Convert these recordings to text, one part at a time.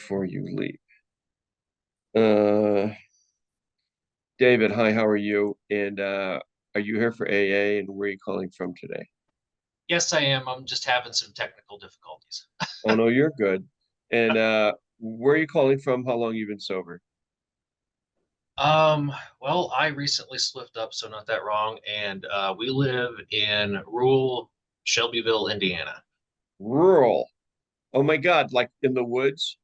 before you leave. Uh, David, hi, how are you? And are you here for AA and where are you calling from today? Yes, I am. I'm just having some technical difficulties. Oh no, you're good. And where are you calling from? How long you been sober? Well, I recently slipped up, so not that wrong, and we live in rural Shelbyville, Indiana. Rural. Oh my God, like in the woods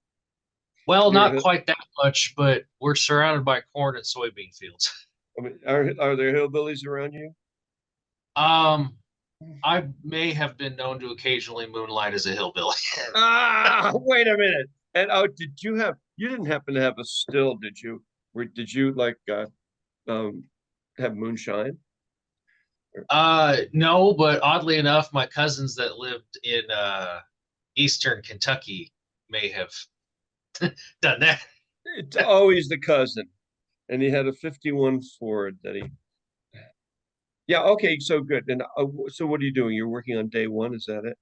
Well, near a not hill? quite that much, but we're surrounded by corn and soybean fields. I mean, are there hillbillies around you? Um, I may have been known to occasionally moonlight as a hillbilly. Ah, wait a minute. And oh, you didn't happen to have a still, did you? Did you like um have moonshine? No, but oddly enough, my cousins that lived in eastern Kentucky may have done that. It's always the cousin. And he had a 51 Ford that he Yeah, okay, so good. And so what are you doing? You're working on day one, is that it?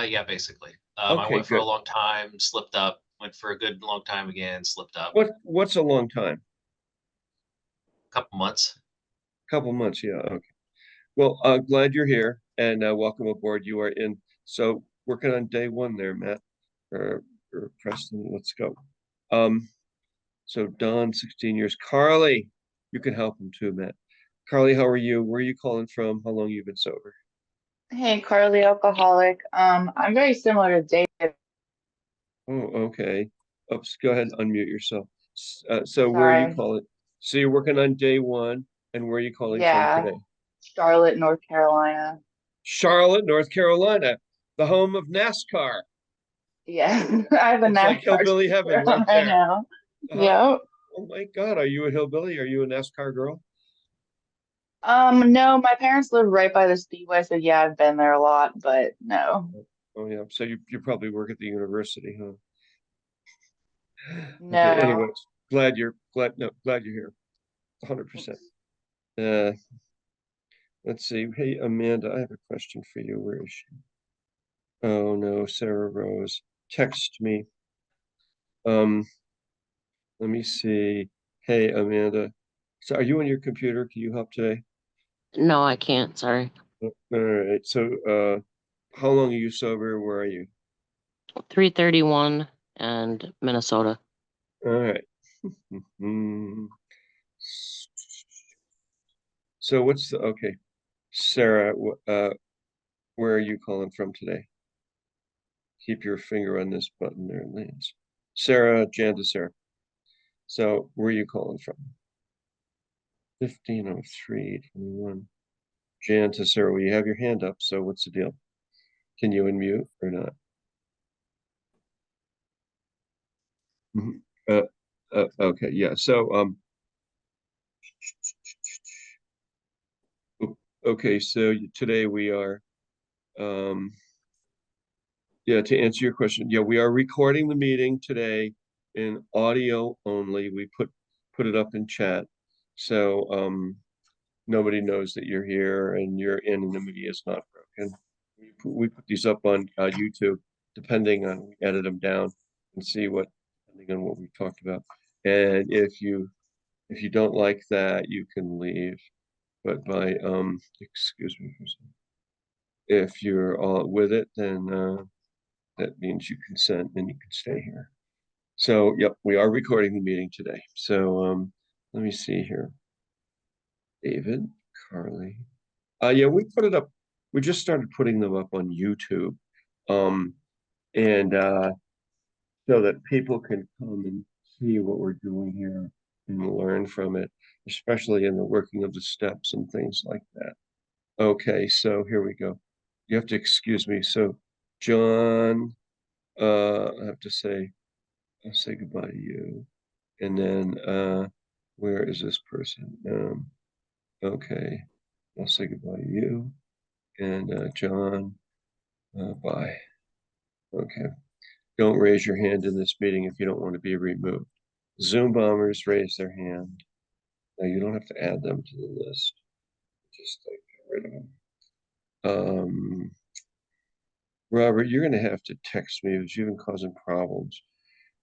Yeah, basically. I Okay, went for a good. long time, slipped up, went for a good long time again, slipped up. What's a long time? A couple months. Couple months, yeah. Okay. Well, glad you're here and welcome aboard. You are in. So working on day one there, Matt or Preston. Let's go. Um, so Don, 16 years. Carly, you can help him too, Matt. Carly, how are you? Where are you calling from? How long you been sober? Hey, Carly, alcoholic. I'm very similar to David. Oh, okay. Oops, go ahead, unmute yourself. So where are you Sorry. calling? So you're working on day one, and where are you calling from Yeah, today? Charlotte, North Carolina. Charlotte, North Carolina, the home of NASCAR. Yeah, I have a It's like NASCAR hillbilly heaven sticker right on right there. now. Uh, Yep. oh my God, are you a hillbilly? Are you a NASCAR girl? No, my parents live right by the speedway, so yeah, I've been there a lot, but no. Oh yeah, so you probably work at the university, huh? Okay, No. anyways, glad you're here. 100%. Thanks. Uh, let's see. Hey, Amanda, I have a question for you. Where is she? Oh no, Sarah Rose. Text me. Um, let me see. Hey, Amanda. So are you on your computer? Can you help today? No, I can't. Sorry. All right. So how long are you sober? Where are you? 331 and Minnesota. All right. Hmm. So what's the okay, Sarah, where are you calling from today? Keep your finger on this button there, Lance. Sarah, Jan to Sarah. So where are you calling from? 150321. Jan to Sarah, well, you have your hand up, so what's the deal? Can you unmute or not? Mhm. Okay, yeah. So okay, so today we are um yeah, to answer your question, yeah, we are recording the meeting today in audio only. We put it up in chat. So nobody knows that you're here and your anonymity is not broken. We put these up on YouTube, depending on, we edit them down and see what, depending on what we've talked about. And if you don't like that, you can leave. But by excuse me for a second. If you're all with it, then that means you consent and you can stay here. So, yep, we are recording the meeting today. So, let me see here. David, Carly. Yeah, we put it up. We just started putting them up on YouTube. Um, and so that people can come and see what we're doing here and learn from it, especially in the working of the steps and things like that. Okay, so here we go. You have to excuse me. So, John, I have to say, I'll say goodbye to you. And then where is this person? Okay, I'll say goodbye to you. And John, bye. Okay. Don't raise your hand in this meeting if you don't want to be removed. Zoom bombers raise their hand. Now you don't have to add them to the list. Just like get rid of them. Robert, you're going to have to text me because you've been causing problems.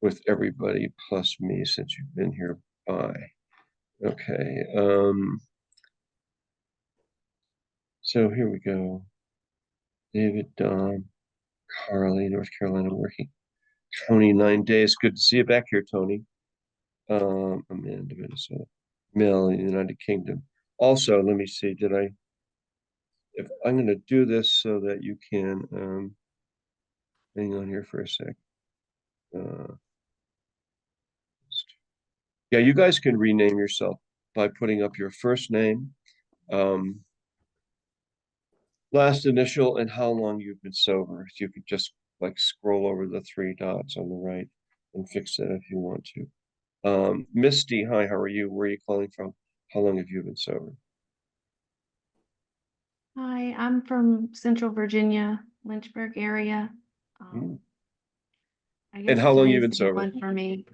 with everybody plus me since you've been here by. Okay, so here we go. David, Don, Carly, North Carolina working. Tony, 9 days. Good to see you back here, Tony. Amanda, Minnesota. Mel, United Kingdom. Also, let me see, if I'm going to do this so that you can, hang on here for a sec. Yeah, you guys can rename yourself by putting up your first name, last initial, and how long you've been sober. If you could just like scroll over the 3 dots on the right and fix that if you want to. Misty, hi, how are you? Where are you calling from? How long have you been sober? Hi, I'm from Central Virginia, Lynchburg area. Hmm. I And guess how long you today's been day sober? one for me.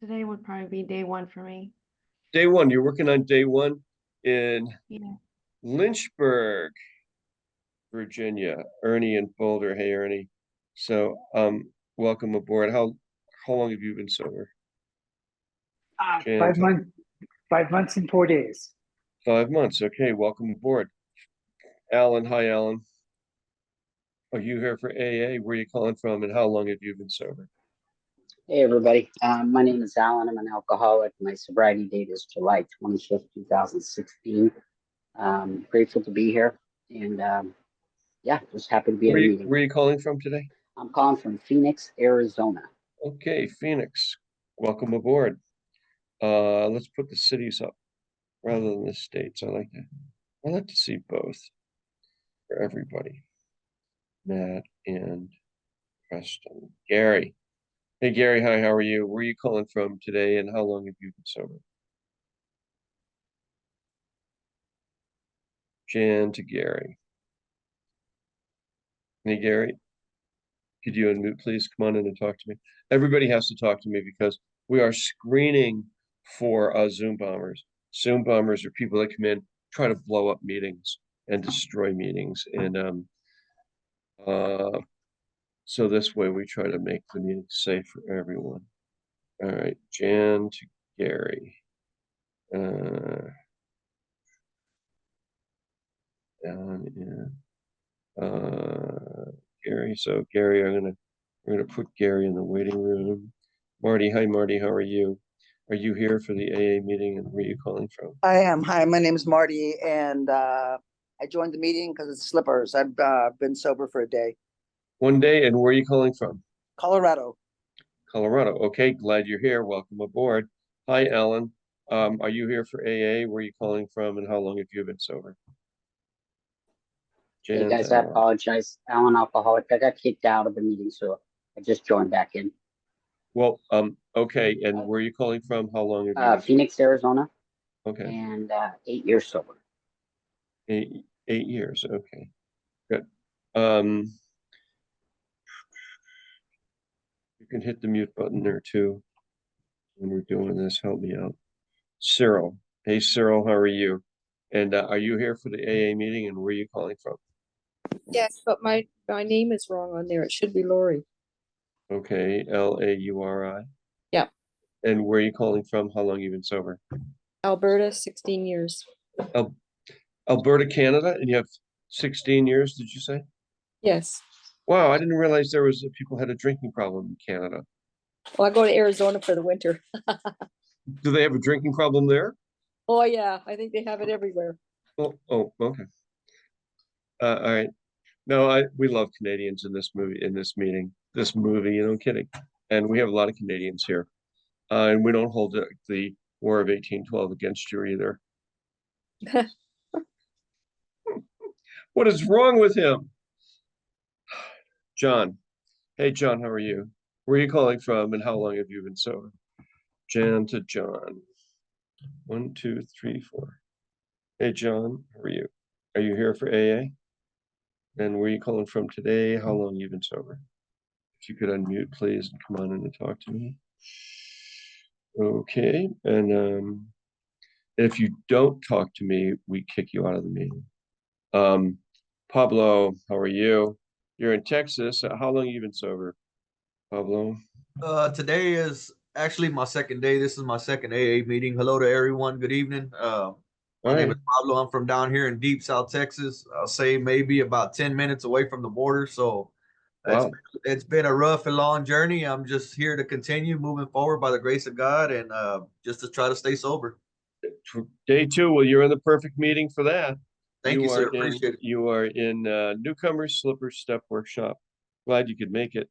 Today would probably be day one for me. Day one, you're working on day one in Yeah. Lynchburg, Virginia. Ernie and Boulder. Hey, Ernie. So, welcome aboard. How long have you been sober? Jann, 5 months, 5 months and 4 days. 5 months. Okay, welcome aboard. Alan, hi, Alan. Are you here for AA? Where are you calling from, and how long have you been sober? Hey everybody, my name is Alan. I'm an alcoholic. My sobriety date is July 25th, 2016. Grateful to be here, and yeah, just happy to be at a meeting. Where are you calling from today? I'm calling from Phoenix, Arizona. Okay, Phoenix. Welcome aboard. Let's put the cities up rather than the states. I like to see both for everybody. Matt and Preston. Gary. Hey Gary, hi, how are you? Where are you calling from today, and how long have you been sober? Jann to Gary. Hey Gary, could you unmute please? Come on in and talk to me. Everybody has to talk to me because we are screening for Zoom bombers. Zoom bombers are people that come in, try to blow up meetings and destroy meetings. And so this way we try to make the meeting safe for everyone. All right, Jann to Gary. Down in Gary. So Gary, we're gonna put Gary in the waiting room. Marty, hi Marty, how are you? Are you here for the AA meeting, and where are you calling from? I am. Hi, my name is Marty, and I joined the meeting because it's slippers. I've been sober for a day. 1 day, and where are you calling from? Colorado. Colorado. Okay, glad you're here. Welcome aboard. Hi, Ellen. Are you here for AA? Where are you calling from, and how long have you been sober? Hey Jann guys, to I Ellen. apologize. Alan, alcoholic. I got kicked out of the meeting, so I just joined back in. Well, okay, and where are you calling from? How long have you been Phoenix, Arizona, sober? Okay, and 8 years sober. 8 years. Okay, good. You can hit the mute button there too when we're doing this. Help me out. Cyril. Hey, Cyril, how are you? And are you here for the AA meeting, and where are you calling from? Yes, but my name is wrong on there. It should be Lori. Okay, Lauri. Yeah. And where are you calling from? How long you been sober? Alberta, 16 years. Alberta, Canada, and you have 16 years, did you say? Yes. Wow, I didn't realize there was people had a drinking problem in Canada. Well, I go to Arizona for the winter. Do they have a drinking problem there? Oh yeah, I think they have it everywhere. Oh, okay. All right. No, we love Canadians in this meeting, I'm kidding. And we have a lot of Canadians here. And we don't hold the War of 1812 against you either. What is wrong with him? John. Hey, John, how are you? Where are you calling from, and how long have you been sober? Jann to John. 1, 2, 3, 4. Hey, John, how are you? Are you here for AA? And where are you calling from today? How long have you been sober? If you could unmute, please, and come on in and talk to me. Okay, and if you don't talk to me, we kick you out of the meeting. Pablo, how are you? You're in Texas. How long have you been sober, Pablo? Today is actually my second day. This is my second AA meeting. Hello to everyone. Good evening. My name is Pablo. I'm from down here in deep South Texas. I'll say maybe about 10 minutes away from the border. So Wow. it's been a rough and long journey. I'm just here to continue moving forward by the grace of God and just to try to stay sober. Day two, well, you're in the perfect meeting for that. Thank you, are sir. in Appreciate it. you are in Newcomers Slipper Step Workshop. Glad you could make it.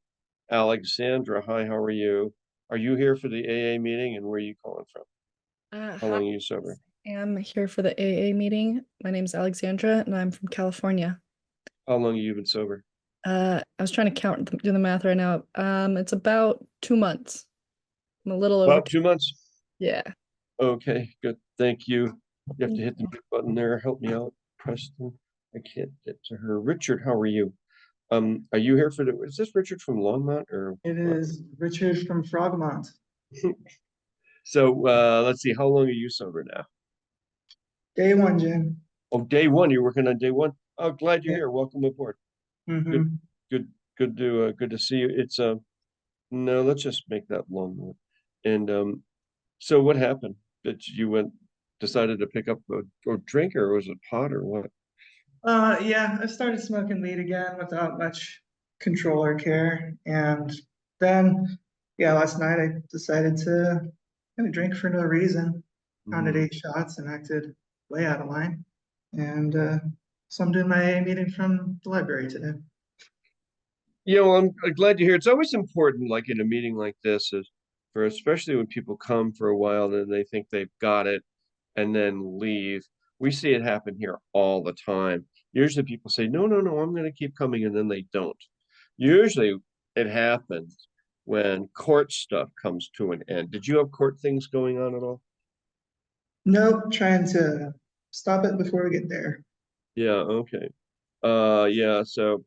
Alexandra, hi, how are you? Are you here for the AA meeting and where are you calling from? How long are you sober? I am here for the AA meeting. My name is Alexandra and I'm from California. How long have you been sober? I was trying to do the math right now. It's about 2 months. I'm a little over. About 2 months. Yeah. Okay, good. Thank you. You have to hit the mute button there. Help me out, Preston. I can't get to her. Richard, how are you? Are you here for is this Richard from Longmont or? It is Richard from Frogmont. So let's see, how long are you sober now? Day one, Jim. Oh, day one. You're working on day one. Oh, glad you're here. Welcome aboard. Mm-hmm. Good to see you. It's no, let's just make that long one. And so what happened? That you decided to pick up a drink, or was it pot or what? Yeah, I started smoking weed again without much control or care. And then, yeah, last night I decided to kind of drink for no reason. Counted 8 shots and acted way out of line. And so I'm doing my AA meeting from the library today. Yeah, well, I'm glad you're here. It's always important, like in a meeting like this, is for especially when people come for a while and they think they've got it and then leave. We see it happen here all the time. Usually people say, no, no, no, I'm going to keep coming, and then they don't. Usually it happens when court stuff comes to an end. Did you have court things going on at all? Nope, trying to stop it before we get there. Yeah, okay. Yeah, so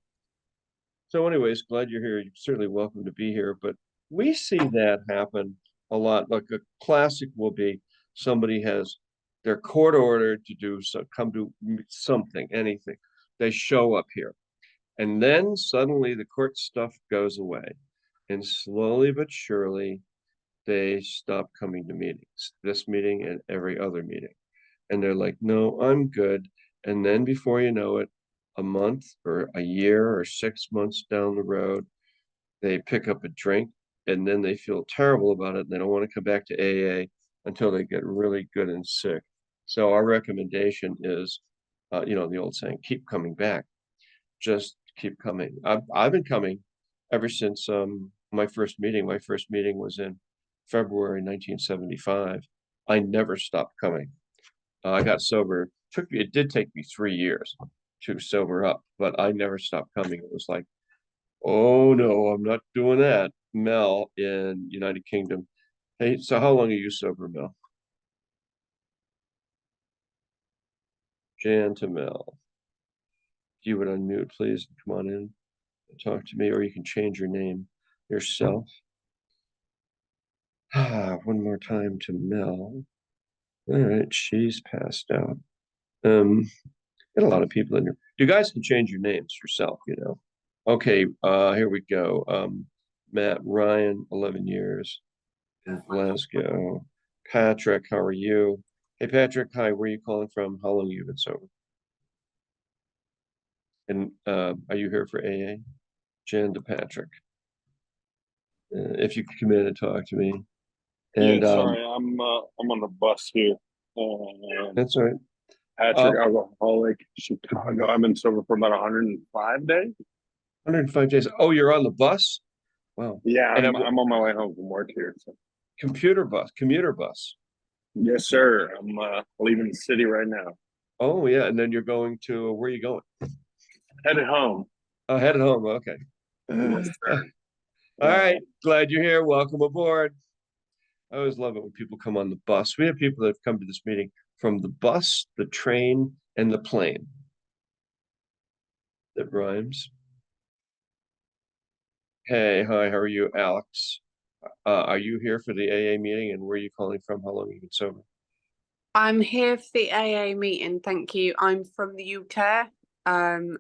anyways, glad you're here. You're certainly welcome to be here, but we see that happen a lot. Like a classic will be somebody has their court order to do so, come to something, anything. They show up here, and then suddenly the court stuff goes away, and slowly but surely they stop coming to meetings, this meeting and every other meeting. And they're like, no, I'm good. And then before you know it, a month or a year or 6 months down the road, they pick up a drink and then they feel terrible about it. And they don't want to come back to AA until they get really good and sick. So our recommendation is, the old saying, keep coming back. Just keep coming. I've been coming ever since my first meeting. My first meeting was in February 1975. I never stopped coming. I got sober. It did take me 3 years to sober up, but I never stopped coming. It was like, oh no, I'm not doing that. Mel in United Kingdom. Hey, so how long are you sober, Mel? Jan to Mel. If you would unmute, please, and come on in and talk to me, or you can change your name yourself. One more time to Mel. All right, she's passed out. Got a lot of people in here. You guys can change your names yourself, Okay, here we go. Matt Ryan, 11 years in Glasgow. Patrick, how are you? Hey, Patrick, hi, where are you calling from? How long have you been sober? And are you here for AA? Jen to Patrick. If you could come in and talk to me. And yeah, sorry, I'm on the bus here. That's all right. Patrick, alcoholic, Chicago. I've been sober for about 105 days. 105 days. Oh, you're on the bus? Wow. Yeah, I'm on my way home from work here. So. Commuter bus. Yes, sir. I'm leaving the city right now. Oh, yeah. And then you're going to, where are you going? Headed home. Oh, headed home. Okay. Yes, sir. All right. Glad you're here. Welcome aboard. I always love it when people come on the bus. We have people that have come to this meeting from the bus, the train, and the plane. That rhymes. Hey, hi, how are you, Alex? Are you here for the AA meeting, and where are you calling from? How long have you been sober? I'm here for the AA meeting, thank you. I'm from the UK, and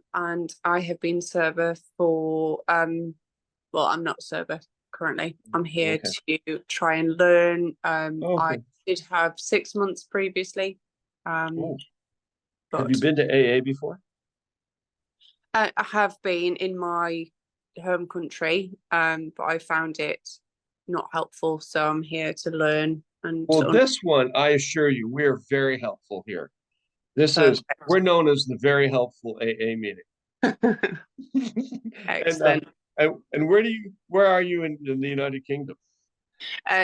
I have been sober for, well, I'm not sober currently. I'm here Okay. to try and learn. Oh, I okay. did have 6 months previously. Oh. But Have you been to AA before? I have been in my home country, but I found it not helpful. So I'm here to learn and Well, this one, I assure you, we're very helpful here. We're known as the very helpful AA meeting. Excellent. And where are you in the United Kingdom?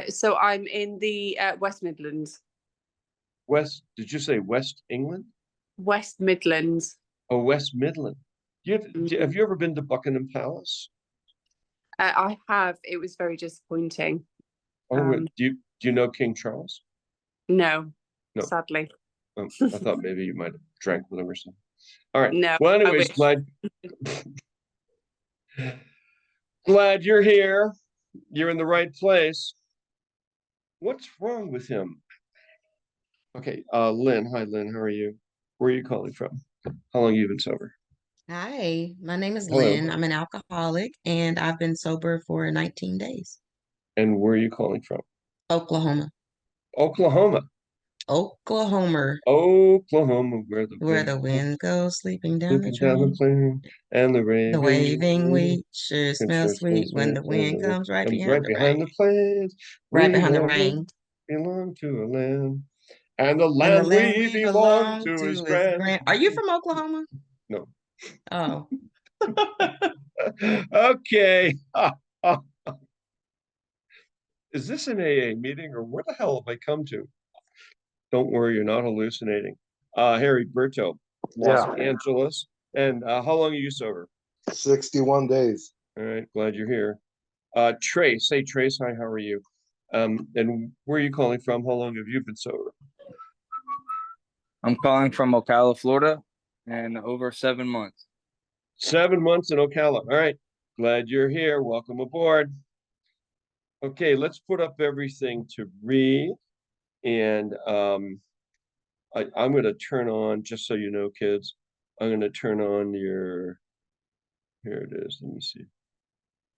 So I'm in the West Midlands. Did you say West England? West Midlands. Oh, West Midland. Have you ever been to Buckingham Palace? I have. It was very disappointing. Oh, do you know King Charles? No, No. sadly. Oh, I thought maybe you might have drank with him or something. All right. No. Well, I anyways, wish. glad you're here. You're in the right place. What's wrong with him? Okay, Lynn. Hi, Lynn. How are you? Where are you calling from? How long have you been sober? Hi, my name is Hello. Lynn. I'm an alcoholic and I've been sober for 19 days. And where are you calling from? Oklahoma. Oklahoma. Oklahoma, Oklahoma, where where the wind goes sleeping down the sleeping down the drain. plain and the The raving waving wind. wheat sure It smells sure sweet smells when sweet the when wind comes right comes behind right the behind rain. the plains. Right We behind the never rain. belong to a land. And the And the land land we we belong belong to is to is grand. grand. Are you from Oklahoma? No. Oh, Okay. Is this an AA meeting or where the hell have I come to? Don't worry, you're not hallucinating. Harry Berto, Los Angeles. And how long are you sober? 61 days. All right, glad you're here. Trace, hey Trace, hi, how are you? And where are you calling from? How long have you been sober? I'm calling from Ocala, Florida, and over 7 months. 7 months in Ocala. All right, glad you're here. Welcome aboard. Okay, let's put up everything to read. And I'm going to turn on, just so you know, kids, I'm going to turn on your, here it is. Let me see. You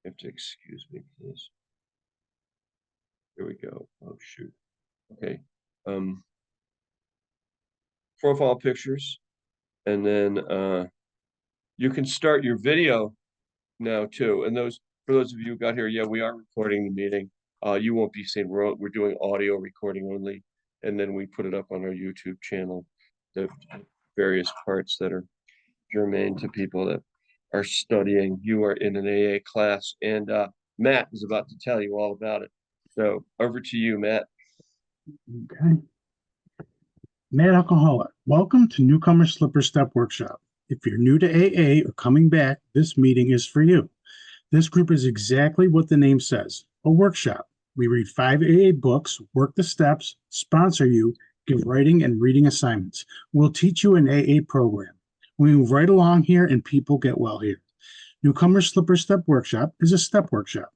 have to excuse me, please. Here we go. Oh, shoot. Okay. Profile pictures. And then you can start your video now too. And for those of you who got here, yeah, we are recording the meeting. You won't be seeing, we're doing audio recording only. And then we put it up on our YouTube channel, the various parts that are germane to people that are studying. You are in an AA class, and Matt is about to tell you all about it. So over to you, Matt. Okay. Matt Alcoholic, welcome to Newcomer Slipper Step Workshop. If you're new to AA or coming back, this meeting is for you. This group is exactly what the name says, a workshop. We read 5 AA books, work the steps, sponsor you, give writing and reading assignments. We'll teach you an AA program. We move right along here and people get well here. Newcomer Slipper Step Workshop is a step workshop.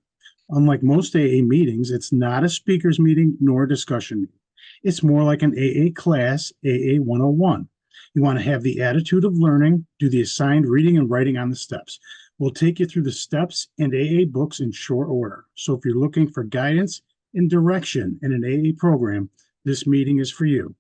Unlike most AA meetings, it's not a speaker's meeting nor a discussion meeting. It's more like an AA class, AA 101. You want to have the attitude of learning, do the assigned reading and writing on the steps. We'll take you through the steps and AA books in short order. So if you're looking for guidance and direction in an AA program, this meeting is for you.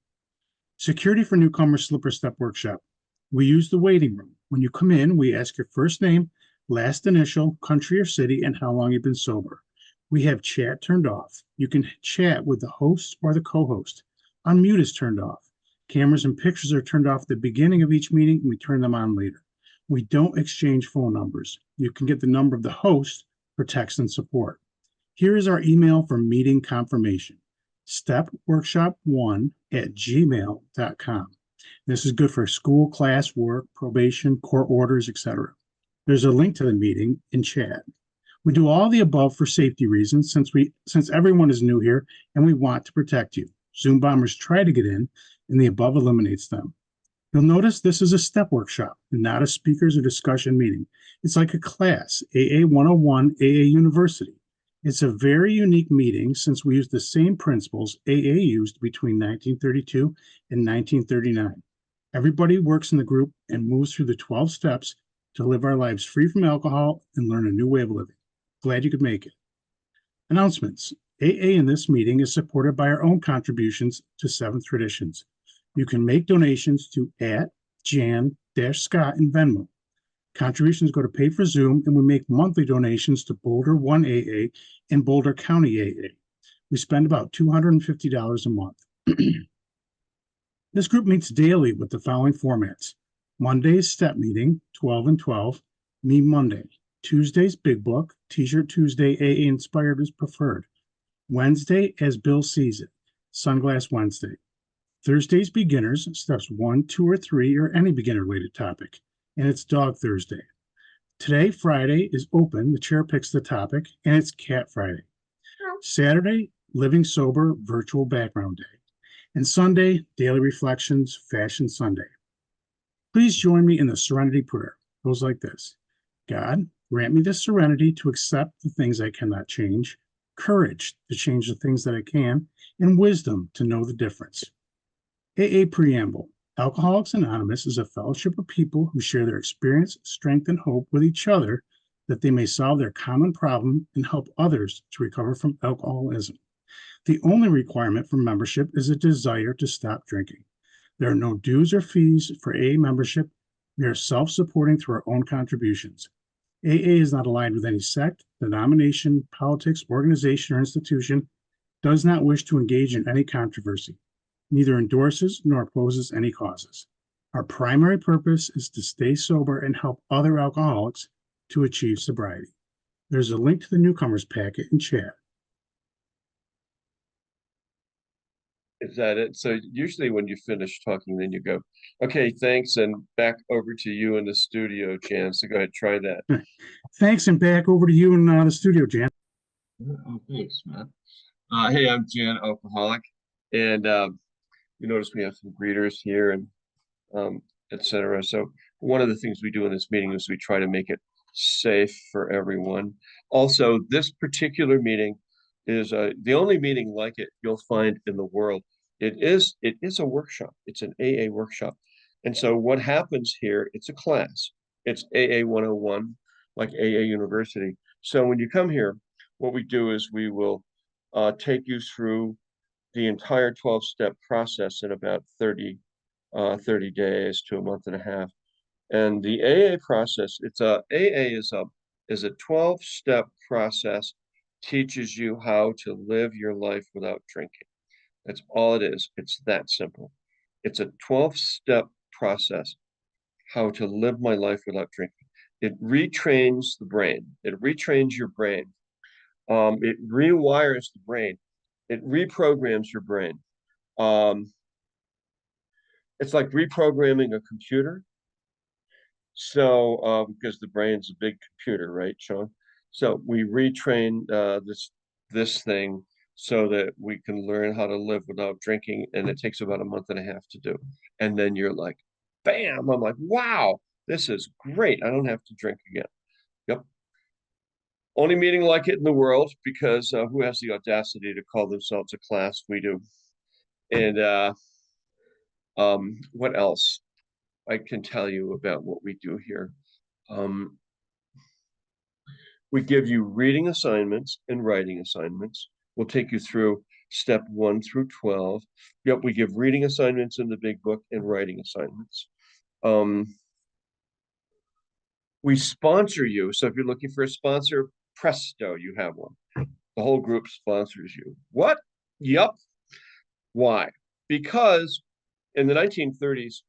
Security for Newcomer Slipper Step Workshop. We use the waiting room. When you come in, we ask your first name, last initial, country or city, and how long you've been sober. We have chat turned off. You can chat with the host or the co-host. Unmute is turned off. Cameras and pictures are turned off at the beginning of each meeting, and we turn them on later. We don't exchange phone numbers. You can get the number of the host for text and support. Here is our email for meeting confirmation, stepworkshop1@gmail.com. This is good for school, class, work, probation, court orders, etc. There's a link to the meeting in chat. We do all the above for safety reasons since everyone is new here and we want to protect you. Zoom bombers try to get in and the above eliminates them. You'll notice this is a step workshop, not a speakers or discussion meeting. It's like a class, AA 101, AA University. It's a very unique meeting since we use the same principles AA used between 1932 and 1939. Everybody works in the group and moves through the 12 steps to live our lives free from alcohol and learn a new way of living. Glad you could make it. Announcements. AA in this meeting is supported by our own contributions to Seventh Traditions. You can make donations to @Jann-Scott in Venmo. Contributions go to pay for Zoom, and we make monthly donations to Boulder 1 AA and Boulder County AA. We spend about $250 a month. This group meets daily with the following formats. Monday's step meeting, 12 and 12, Me Monday. Tuesday's Big Book, T-shirt Tuesday, AA inspired is preferred. Wednesday, as Bill sees it, Sunglass Wednesday. Thursday's Beginners, steps 1, 2, or 3, or any beginner-related topic, and it's Dog Thursday. Today, Friday, is open, the chair picks the topic, and it's Cat Friday. Saturday, Living Sober Virtual Background Day. And Sunday, Daily Reflections, Fashion Sunday. Please join me in the Serenity Prayer. It goes like this. God, grant me the serenity to accept the things I cannot change, courage to change the things that I can, and wisdom to know the difference. AA Preamble. Alcoholics Anonymous is a fellowship of people who share their experience, strength, and hope with each other that they may solve their common problem and help others to recover from alcoholism. The only requirement for membership is a desire to stop drinking. There are no dues or fees for AA membership. We are self-supporting through our own contributions. AA is not aligned with any sect, denomination, politics, organization, or institution, does not wish to engage in any controversy, neither endorses nor opposes any causes. Our primary purpose is to stay sober and help other alcoholics to achieve sobriety. There's a link to the newcomers packet in chat. Is that it? So usually when you finish talking, then you go, okay, thanks, and back over to you in the studio, Jann. So go ahead, try that. Thanks, and back over to you in the studio, Jann. Oh, thanks, man. Hey, I'm Jann, alcoholic, and you notice we have some greeters here and etc. So one of the things we do in this meeting is we try to make it safe for everyone. Also, this particular meeting is the only meeting like it you'll find in the world. It is a workshop. It's an AA workshop. And so what happens here, it's a class. It's AA 101, like AA University. So when you come here, what we do is we will take you through the entire 12-step process in about 30 days to a month and a half. And the AA process, AA is a 12-step process, teaches you how to live your life without drinking. That's all it is. It's that simple. It's a 12-step process, how to live my life without drinking. It retrains the brain. It retrains your brain. It rewires the brain. It reprograms your brain. It's like reprogramming a computer. So, because the brain's a big computer, right, Sean? So we retrain this thing so that we can learn how to live without drinking, and it takes about a month and a half to do. And then you're like, bam! I'm like, wow, this is great. I don't have to drink again. Yep. Only meeting like it in the world, because who has the audacity to call themselves a class? We do. And what else I can tell you about what we do here? We give you reading assignments and writing assignments. We'll take you through step 1 through 12. Yep, we give reading assignments in the big book and writing assignments. We sponsor you. So if you're looking for a sponsor, presto, you have one. The whole group sponsors you. What? Yep. Why? Because in the 1930s,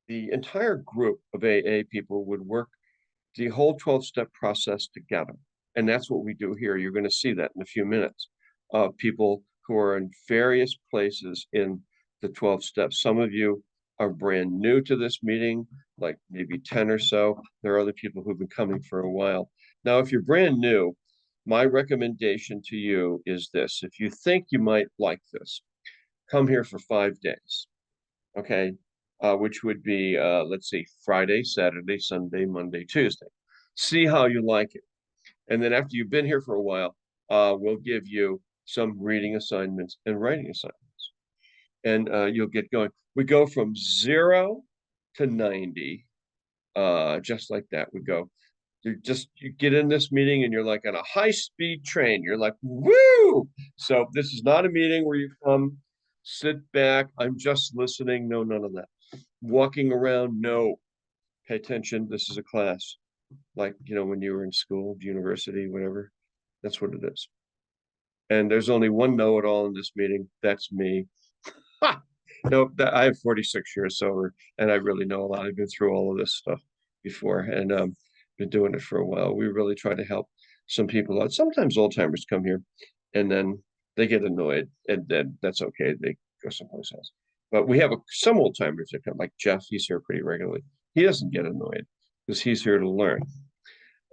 the entire group of AA people would work the whole 12-step process together. And that's what we do here. You're going to see that in a few minutes. People who are in various places in the 12 steps. Some of you are brand new to this meeting, like maybe 10 or so. There are other people who've been coming for a while. Now, if you're brand new, my recommendation to you is this. If you think you might like this, come here for 5 days, okay? Which would be, let's see, Friday, Saturday, Sunday, Monday, Tuesday. See how you like it. And then after you've been here for a while, we'll give you some reading assignments and writing assignments. And you'll get going. We go from 0 to 90, just like that. We go you get in this meeting and you're like on a high-speed train. You're like, woo! So this is not a meeting where you come, sit back, I'm just listening. No, none of that. Walking around, no. Pay attention. This is a class. Like, when you were in school, university, whatever. That's what it is. And there's only one know-it-all in this meeting. That's me. Ha! No, I have 46 years sober, and I really know a lot. I've been through all of this stuff before, and been doing it for a while. We really try to help some people out. Sometimes old timers come here, and then they get annoyed, and then that's okay. They go someplace else. But we have some old timers that come, like Jeff. He's here pretty regularly. He doesn't get annoyed because he's here to learn.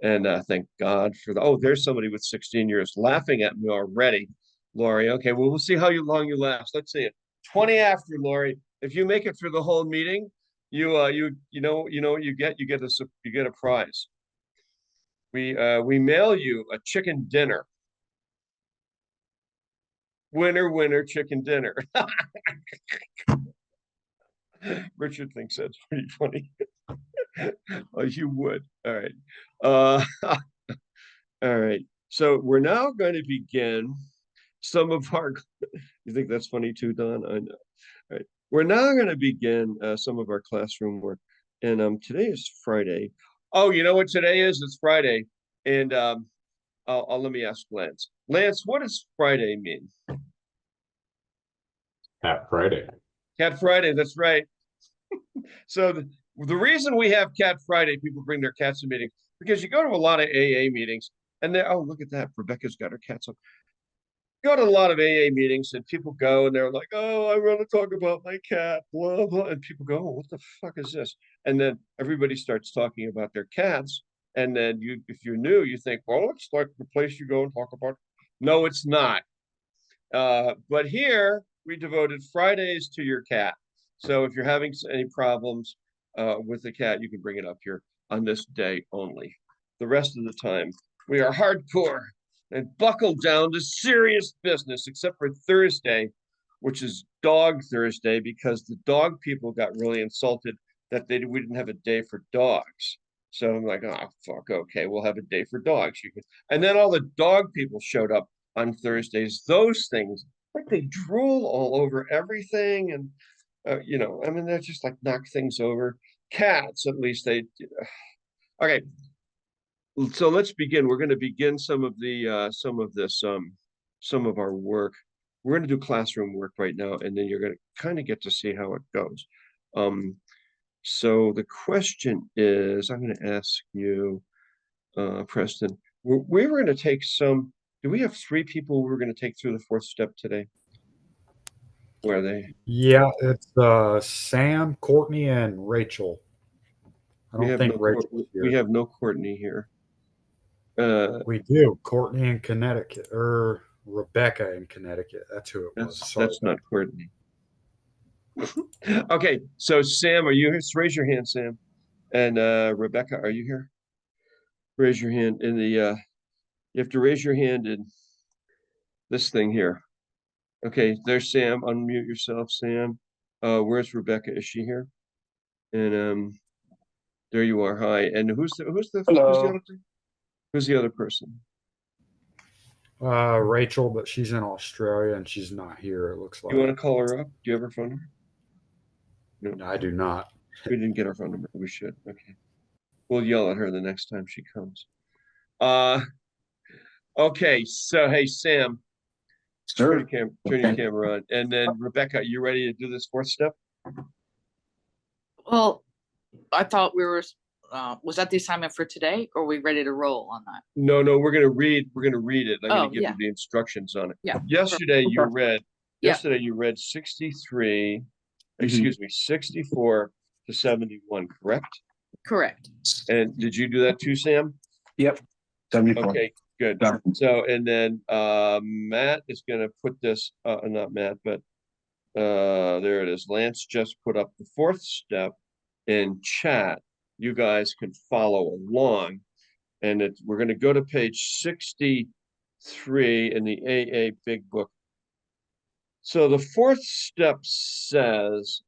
And thank God for the. Oh, there's somebody with 16 years laughing at me already, Lori. Okay, well, we'll see how long you last. Let's see it. 20 after, Lori. If you make it through the whole meeting, you know what you get. You get a prize. We mail you a chicken dinner. Winner, winner, chicken dinner. Richard thinks that's pretty funny. Oh, you would. All right. All right. So we're now going to begin some of our. You think that's funny too, Don? I know. All right. We're now going to begin some of our classroom work, and today is Friday. Oh, you know what today is? It's Friday, and I'll let me ask Lance. Lance, what does Friday mean? Cat Friday. Cat Friday. That's right. So the reason we have Cat Friday, people bring their cats to meetings because you go to a lot of AA meetings, and they're, oh, look at that, Rebecca's got her cats on. Go to a lot of AA meetings and people go and they're like, oh, I want to talk about my cat, blah, blah. And people go, oh, what the fuck is this? And then everybody starts talking about their cats. And then if you're new, you think, well, it's like the place you go and talk about. No, it's not. But here we devoted Fridays to your cat. So if you're having any problems with the cat, you can bring it up here on this day only. The rest of the time, we are hardcore and buckled down to serious business, except for Thursday, which is Dog Thursday, because the dog people got really insulted that we didn't have a day for dogs. So I'm like, oh, fuck, okay, we'll have a day for dogs. And then all the dog people showed up on Thursdays. Those things, like they drool all over everything. And, I mean, they're just like knock things over. Cats, at least they, okay. So let's begin. We're going to begin some of our work. We're going to do classroom work right now, and then you're going to kind of get to see how it goes. So the question is, I'm going to ask you, Preston, we were going to take do we have 3 people we were going to take through the 4th step today? Where are they? Yeah, it's Sam, Courtney, and Rachel. I don't think Rachel's here. We have no Courtney here. We do. Courtney in Connecticut, or Rebecca in Connecticut. That's who it was. That's not Courtney. Okay, so Sam, are you here? Raise your hand, Sam. And Rebecca, are you here? Raise your hand in the you have to raise your hand in this thing here. Okay, there's Sam. Unmute yourself, Sam. Where's Rebecca? Is she here? And there you are. Hi. And who's the other person? Rachel, but she's in Australia and she's not here, it looks like. You want to call her up? Do you have her phone number? No, I do not. We didn't get her phone number. We should. Okay. We'll yell at her the next time she comes. Okay, so hey Sam. Sure. Turn your camera on. And then Rebecca, you ready to do this 4th step? Well, I thought we were was that the assignment for today, or are we ready to roll on that? No, we're gonna read it. I'm gonna give you the instructions on it. Yeah. Yesterday you read 63, excuse me, 64 to 71, correct? Correct. And did you do that too, Sam? Yep. 74. Okay, good. So and then Matt is gonna put this not Matt, but there it is. Lance just put up the 4th step in chat. You guys can follow along, and we're going to go to page 63 in the AA Big Book. So the 4th step says,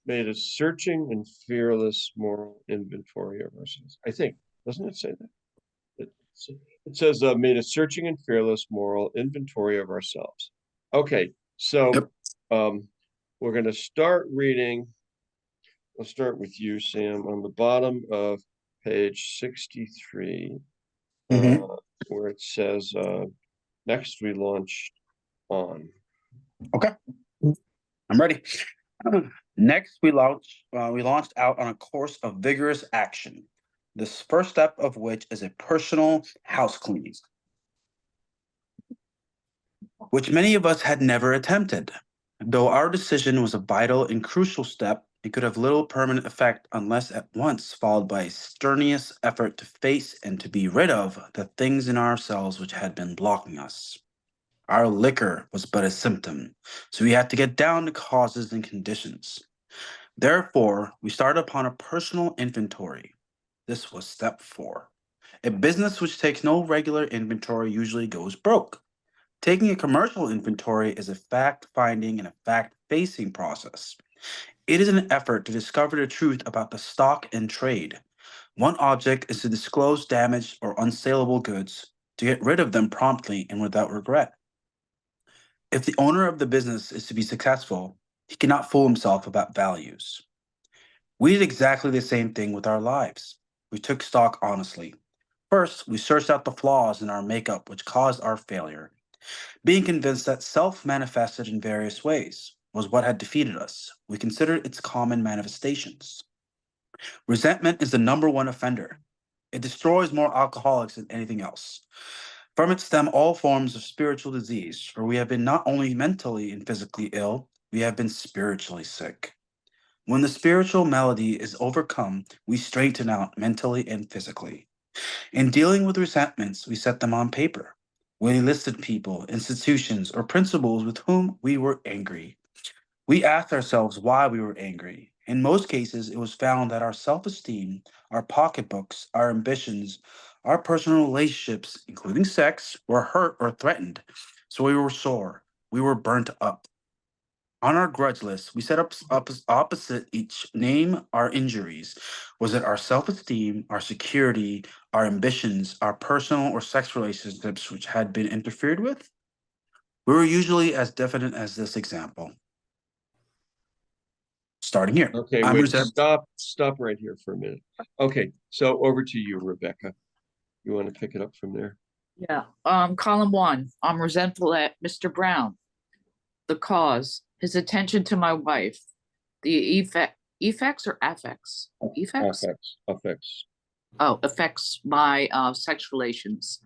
made a searching and fearless moral inventory of ourselves. I think, doesn't it say that? It says, made a searching and fearless moral inventory of ourselves. Okay, so we're going to start reading. I'll start with you, Sam, on the bottom of page 63, where it says, next we launched on. Okay, I'm ready. Next, we launched out on a course of vigorous action. This first step of which is a personal house cleaning, which many of us had never attempted. Though our decision was a vital and crucial step, it could have little permanent effect unless at once followed by a strenuous effort to face and to be rid of the things in ourselves which had been blocking us. Our liquor was but a symptom, so we had to get down to causes and conditions. Therefore, we started upon a personal inventory. This was step 4. A business which takes no regular inventory usually goes broke. Taking a commercial inventory is a fact-finding and a fact-facing process. It is an effort to discover the truth about the stock in trade. One object is to disclose damaged or unsaleable goods, to get rid of them promptly and without regret. If the owner of the business is to be successful, he cannot fool himself about values. We did exactly the same thing with our lives. We took stock honestly. First, we searched out the flaws in our makeup which caused our failure. Being convinced that self manifested in various ways was what had defeated us, we considered its common manifestations. Resentment is the #1 offender. It destroys more alcoholics than anything else. From it stem all forms of spiritual disease, for we have been not only mentally and physically ill, we have been spiritually sick. When the spiritual malady is overcome, we straighten out mentally and physically. In dealing with resentments, we set them on paper. We listed people, institutions, or principles with whom we were angry. We asked ourselves why we were angry. In most cases, it was found that our self-esteem, our pocketbooks, our ambitions, our personal relationships, including sex, were hurt or threatened. So we were sore. We were burnt up. On our grudge list, we set up opposite each name our injuries. Was it our self-esteem, our security, our ambitions, our personal or sex relationships which had been interfered with? We were usually as definite as this example. Starting here. Okay, wait, stop right here for a minute. Okay, so over to you, Rebecca. You want to pick it up from there? Yeah, column 1, I'm resentful at Mr. Brown. The cause, his attention to my wife. The effects or affects? Effects? Affects. Oh, affects my sex relations.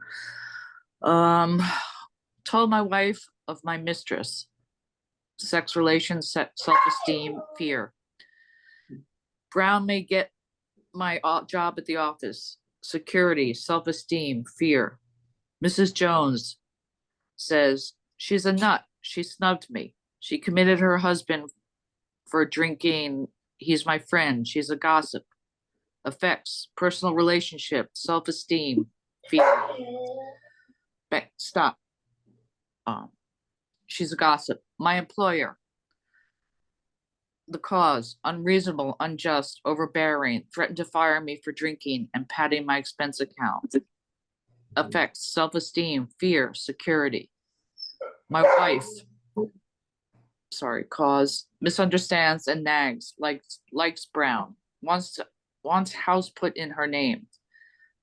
Told my wife of my mistress. Sex relations, self-esteem, fear. Brown may get my job at the office. Security, self-esteem, fear. Mrs. Jones says, she's a nut. She snubbed me. She committed her husband for drinking. He's my friend. She's a gossip. Affects, personal relationship, self-esteem, fear. Stop. She's a gossip. My employer. The cause, unreasonable, unjust, overbearing, threatened to fire me for drinking and padding my expense account. Affects, self-esteem, fear, security. My wife, cause, misunderstands and nags, likes Brown, wants house put in her name.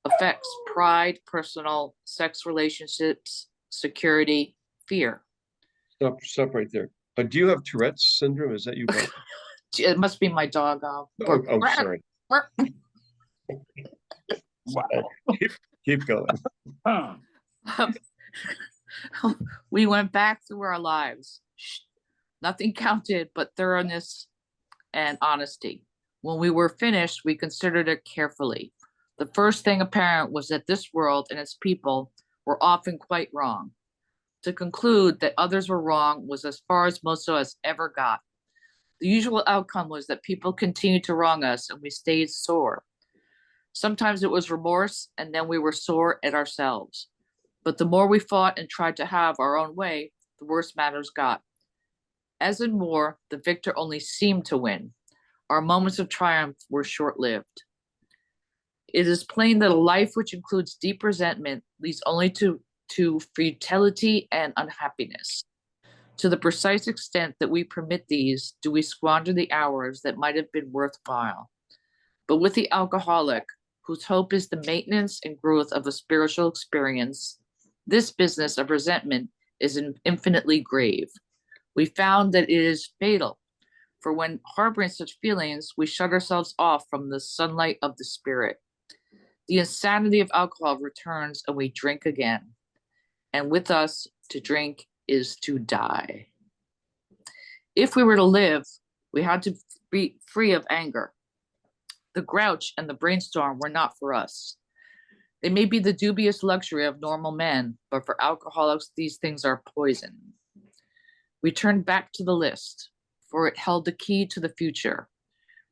Affects, pride, personal, sex relationships, security, fear. Stop right there. Do you have Tourette's syndrome? Is that you? It must be my dog. Sorry. Wow. Keep going. We went back through our lives. Nothing counted but thoroughness and honesty. When we were finished, we considered it carefully. The first thing apparent was that this world and its people were often quite wrong. To conclude that others were wrong was as far as most of us ever got. The usual outcome was that people continued to wrong us and we stayed sore. Sometimes it was remorse, and then we were sore at ourselves. But the more we fought and tried to have our own way, the worse matters got. As in war, the victor only seemed to win. Our moments of triumph were short-lived. It is plain that a life which includes deep resentment leads only to futility and unhappiness. To the precise extent that we permit these, do we squander the hours that might have been worthwhile. But with the alcoholic, whose hope is the maintenance and growth of a spiritual experience, this business of resentment is infinitely grave. We found that it is fatal, for when harboring such feelings, we shut ourselves off from the sunlight of the spirit. The insanity of alcohol returns and we drink again. And with us, to drink is to die. If we were to live, we had to be free of anger. The grouch and the brainstorm were not for us. They may be the dubious luxury of normal men, but for alcoholics, these things are poison. We turned back to the list, for it held the key to the future.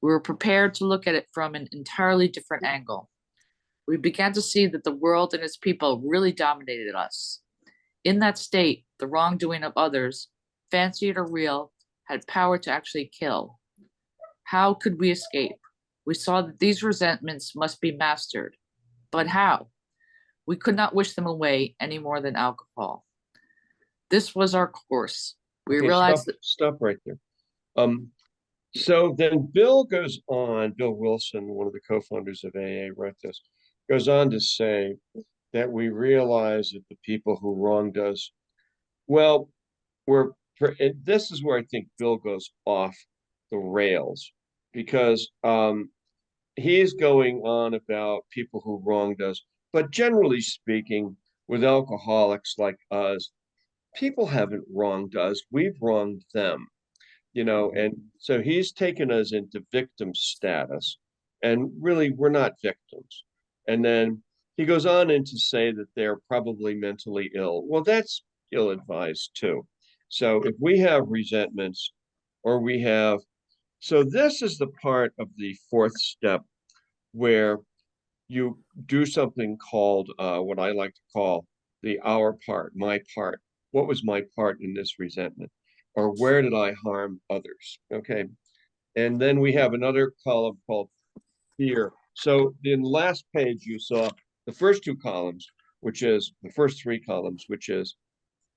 We were prepared to look at it from an entirely different angle. We began to see that the world and its people really dominated us. In that state, the wrongdoing of others, fancied or real, had power to actually kill. How could we escape? We saw that these resentments must be mastered. But how? We could not wish them away any more than alcohol. This was our course. We realized that. Stop right there. So then Bill goes on, Bill Wilson, one of the co-founders of AA, wrote this, goes on to say that we realize that the people who wronged us, well, this is where I think Bill goes off the rails, because he's going on about people who wronged us, but generally speaking, with alcoholics like us, people haven't wronged us, we've wronged them. And so he's taken us into victim status, and really we're not victims. And then he goes on to say that they're probably mentally ill. Well, that's ill-advised too. So if we have resentments, or so this is the part of the fourth step where you do something called what I like to call the our part, my part. What was my part in this resentment? Or where did I harm others? Okay. And then we have another column called fear. So in the last page, you saw the first two columns, which is the first three columns, which is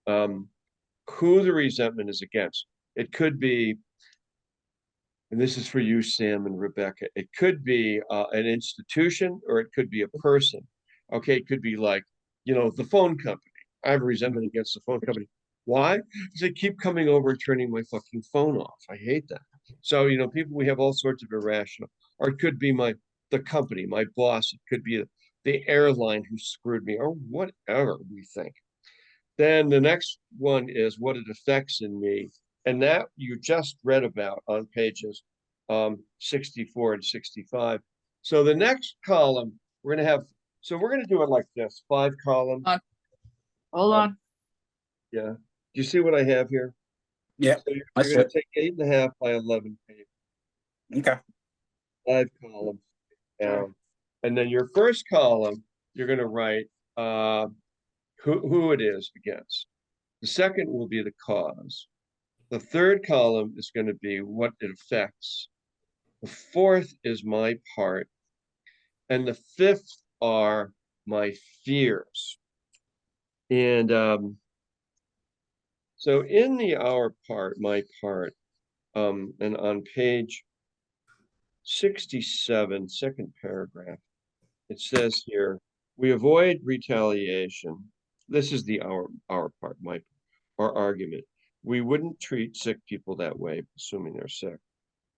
who the resentment is against. It could be, and this is for you, Sam and Rebecca, it could be an institution, or it could be a person. Okay, it could be like, the phone company. I have a resentment against the phone company. Why? Because they keep coming over and turning my fucking phone off. I hate that. So, people, we have all sorts of irrational, or it could be the company, my boss. It could be the airline who screwed me, or whatever we think. Then the next one is what it affects in me. And that you just read about on pages 64 and 65. So the next column, we're going to do it like this, 5 columns. Hold on. Yeah. Do you see what I have here? Yeah. So you're going to take 8.5 by 11 pages. Okay. 5 columns down. And then your first column, you're going to write who it is against. The second will be the cause. The third column is going to be what it affects. The fourth is my part. And the fifth are my fears. And so in the our part, my part, and on page 67, second paragraph, it says here, we avoid retaliation. This is the our part, our argument. We wouldn't treat sick people that way, assuming they're sick.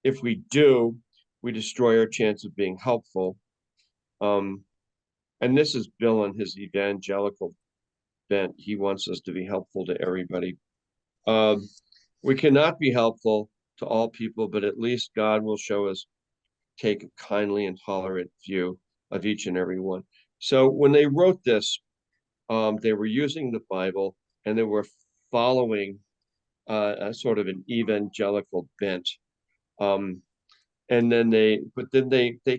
If we do, we destroy our chance of being helpful. And this is Bill and his evangelical bent. He wants us to be helpful to everybody. We cannot be helpful to all people, but at least God will show us, take a kindly and tolerant view of each and every one. So when they wrote this, they were using the Bible, and they were following a sort of an evangelical bent. And then they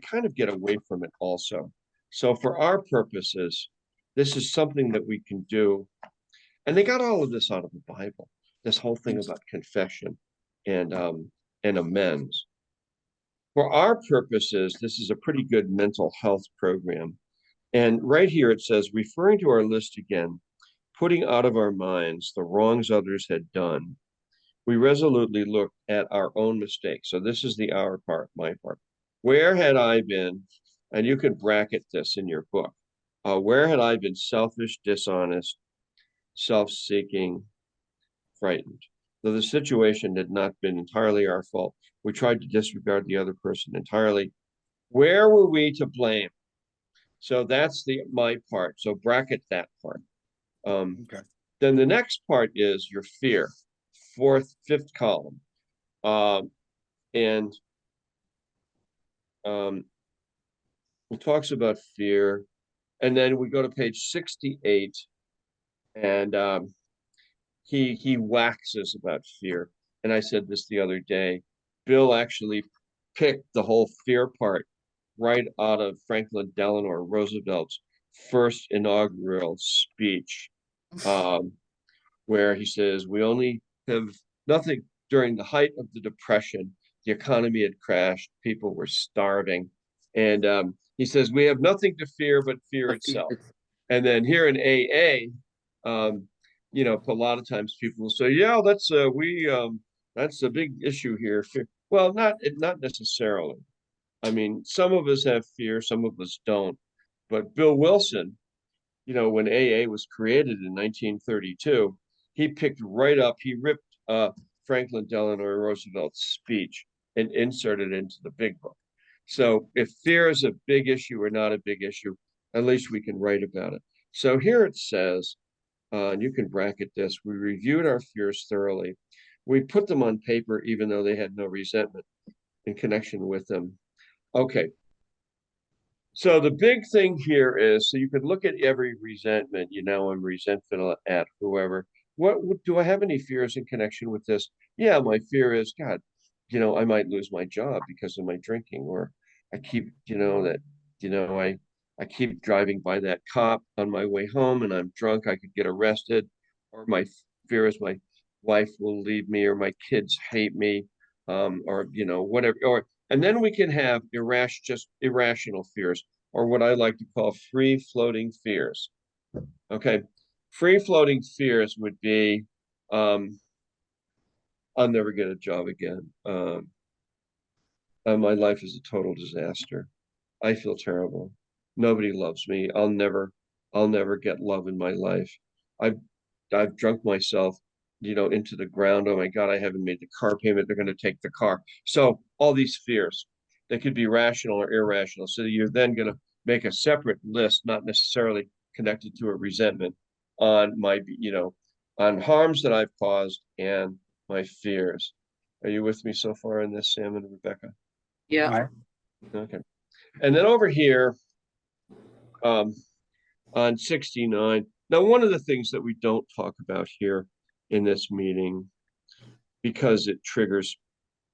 kind of get away from it also. So for our purposes, this is something that we can do. And they got all of this out of the Bible, this whole thing about confession and amends. For our purposes, this is a pretty good mental health program. And right here it says, referring to our list again, putting out of our minds the wrongs others had done, we resolutely looked at our own mistakes. So this is the our part, my part. Where had I been, and you could bracket this in your book, where had I been selfish, dishonest, self-seeking, frightened? Though the situation had not been entirely our fault, we tried to disregard the other person entirely. Where were we to blame? So that's the my part. So bracket that part. Okay. Then the next part is your fear, fifth column. And it talks about fear. And then we go to page 68, and he waxes about fear. And I said this the other day. Bill actually picked the whole fear part right out of Franklin Delano Roosevelt's first inaugural speech, where he says, we only have nothing during the height of the Depression. The economy had crashed. People were starving. And he says, we have nothing to fear but fear itself. And then here in AA, you know, a lot of times people will say, yeah, that's that's a big issue here. Well, not necessarily. I mean, some of us have fear, some of us don't. But Bill Wilson, you know, when AA was created in 1932, he picked right up, he ripped Franklin Delano Roosevelt's speech and inserted it into the big book. So if fear is a big issue or not a big issue, at least we can write about it. So here it says, and you can bracket this, we reviewed our fears thoroughly. We put them on paper, even though they had no resentment in connection with them. Okay. So the big thing here is, so you could look at every resentment, you know, I'm resentful at whoever. What do I have any fears in connection with this? Yeah, my fear is, God, you know, I might lose my job because of my drinking, or I keep, you know, that, you know, I keep driving by that cop on my way home and I'm drunk, I could get arrested, or my fear is my wife will leave me, or my kids hate me, or, you know, whatever, or, and then we can have just irrational fears, or what I like to call free floating fears. Okay. Free floating fears would be, I'll never get a job again. My life is a total disaster. I feel terrible. Nobody loves me. I'll never get love in my life. I've drunk myself, you know, into the ground. Oh my God, I haven't made the car payment. They're going to take the car. So all these fears, they could be rational or irrational. So you're then going to make a separate list, not necessarily connected to a resentment, on my, you know, on harms that I've caused and my fears. Are you with me so far in this, Sam and Rebecca? Yeah. Okay. And then over here, on 69. Now, one of the things that we don't talk about here in this meeting, because it triggers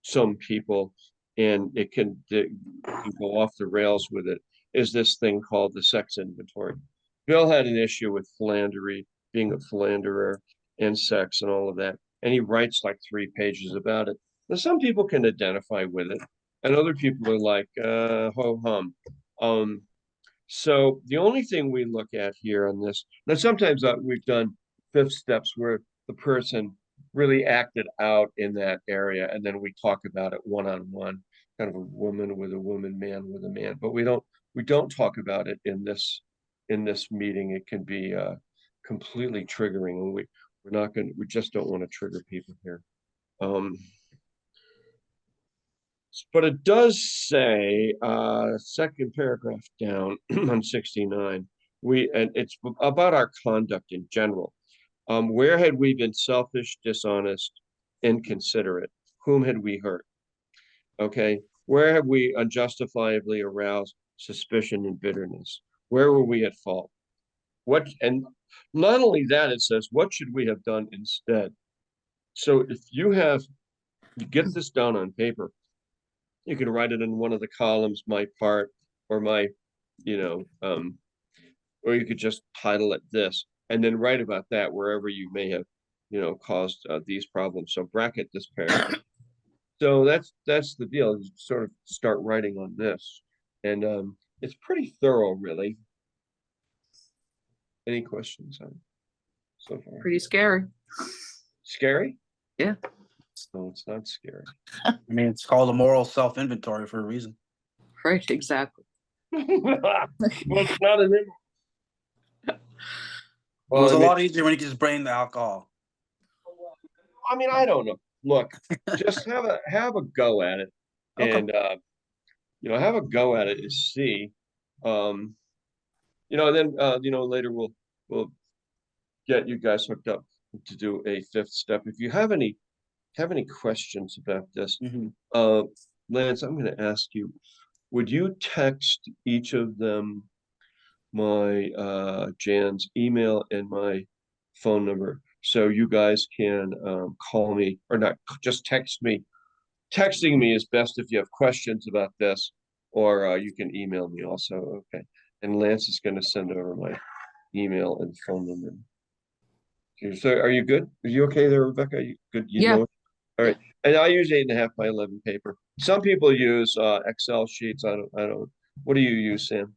some people and it can go off the rails with it, is this thing called the sex inventory. Bill had an issue with philandering, being a philanderer, and sex and all of that. And he writes like 3 pages about it. Now, some people can identify with it, and other people are like, ho hum. So the only thing we look at here on this, now sometimes we've done 5th steps where the person really acted out in that area, and then we talk about it one-on-one, kind of a woman with a woman, man with a man. But we don't talk about it in this meeting. It can be completely triggering, and we just don't want to trigger people here. But it does say, second paragraph down on 69, and it's about our conduct in general. Where had we been selfish, dishonest, inconsiderate? Whom had we hurt? Okay. Where have we unjustifiably aroused suspicion and bitterness? Where were we at fault? And not only that, it says, what should we have done instead? So if you get this down on paper, you can write it in one of the columns, my part, or my, you know, or you could just title it this, and then write about that wherever you may have, you know, caused these problems. So bracket this paragraph. So that's the deal, is sort of start writing on this. And it's pretty thorough, really. Any questions on so far? Pretty scary. Scary? Yeah. No, it's not scary. I mean, it's called a moral self-inventory for a reason. Right, exactly. Well, it's not an It was I a mean, lot easier when you could just bring the alcohol. I mean, I don't know. Look, just have a go at it, Okay. and have a go at it and see. And then later we'll get you guys hooked up to do a fifth step. If you have any questions about this, Lance, I'm going to ask you, would you text each of them my Jan's email and my phone number so you guys can call me, or not just text me. Texting me is best if you have questions about this, or you can email me also. Okay. And Lance is going to send over my email and phone number. Okay, so are you good? Are you okay there, Rebecca? You good? You Yeah. know? All right. And I use 8.5 by 11 paper. Some people use Excel sheets. I don't. What do you use, Sam?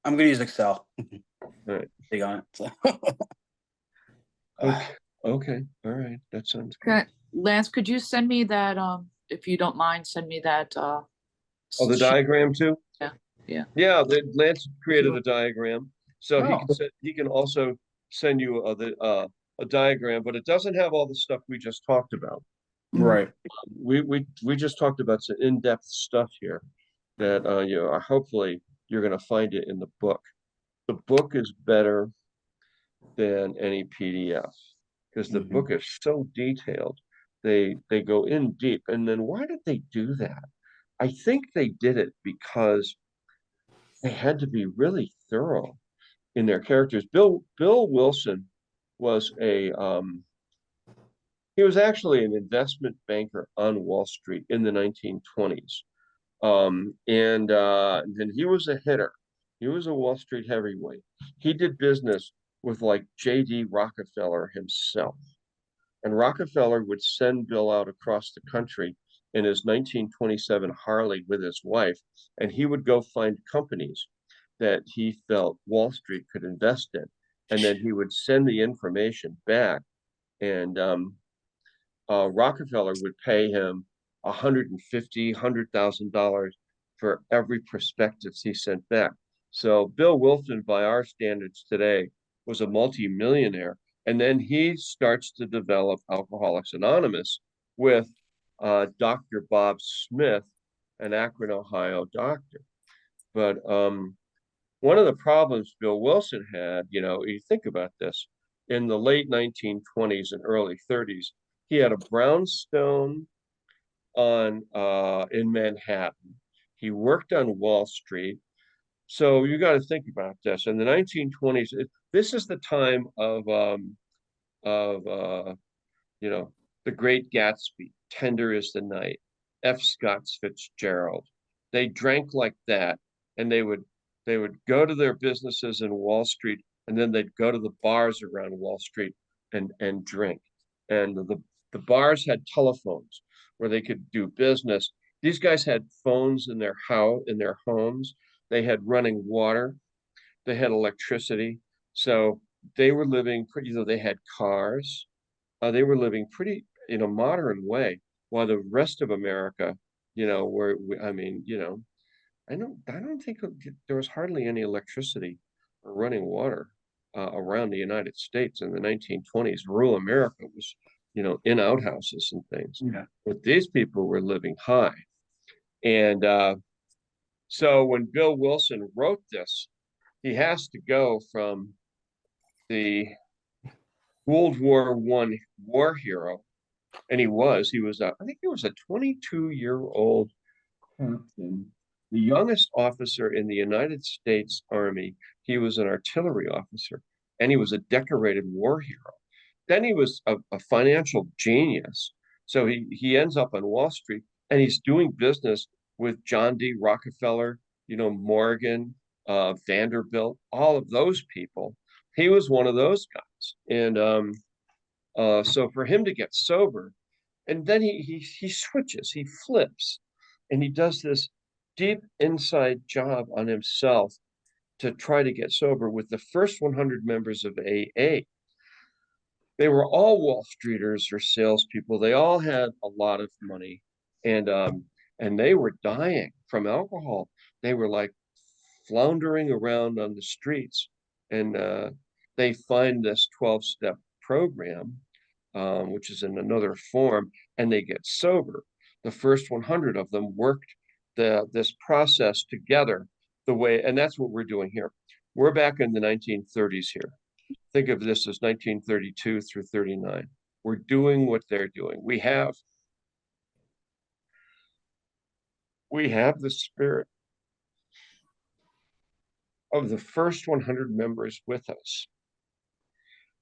I'm gonna use Excel. All right. Big on it. So. Okay. Okay. All right. That sounds good. Okay, Lance, could you send me that, if you don't mind, send me that, Oh, the sheet? diagram too? Yeah, yeah. Yeah, Lance created a diagram, so Oh. he can also send you a diagram, but it doesn't have all the stuff we just talked about. Right. We just talked about some in-depth stuff here that hopefully you're going to find it in the book. The book is better than any PDF because the book is so detailed. They go in deep. And then why did they do that? I think they did it because they had to be really thorough in their characters. Bill Wilson was he was actually an investment banker on Wall Street in the 1920s. And then he was a hitter. He was a Wall Street heavyweight. He did business with like J.D. Rockefeller himself. And Rockefeller would send Bill out across the country in his 1927 Harley with his wife, and he would go find companies that he felt Wall Street could invest in. And then he would send the information back, and Rockefeller would pay him $150,000 for every prospectus he sent back. So Bill Wilson, by our standards today, was a multimillionaire. And then he starts to develop Alcoholics Anonymous with Dr. Bob Smith, an Akron, Ohio doctor. But one of the problems Bill Wilson had, you think about this, in the late 1920s and early 30s, he had a brownstone in Manhattan. He worked on Wall Street. So you got to think about this. In the 1920s, this is the time of The Great Gatsby, Tender is the Night, F. Scott Fitzgerald. They drank like that, and they would go to their businesses in Wall Street, and then they'd go to the bars around Wall Street and drink. And the bars had telephones where they could do business. These guys had phones in their homes. They had running water. They had electricity. So they were living pretty, they had cars. They were living pretty in a modern way, while the rest of America, I don't think there was hardly any electricity or running water around the United States in the 1920s. Rural America was, in outhouses and things. Yeah. But these people were living high. And so when Bill Wilson wrote this, he has to go from the World War I war hero, and he was I think he was a 22-year-old captain, the youngest officer in the United States Army. He was an artillery officer, and he was a decorated war hero. Then he was a financial genius. So he ends up on Wall Street, and he's doing business with John D. Rockefeller, Morgan, Vanderbilt, all of those people. He was one of those guys. And so for him to get sober, And then he switches, he flips, and he does this deep inside job on himself to try to get sober with the first 100 members of AA. They were all Wall Streeters or salespeople. They all had a lot of money, and they were dying from alcohol. They were like floundering around on the streets, and they find this 12-step program, which is in another form, and they get sober. The first 100 of them worked this process together the way, and that's what we're doing here. We're back in the 1930s here. Think of this as 1932 through 39. We're doing what they're doing. We have the spirit of the first 100 members with us.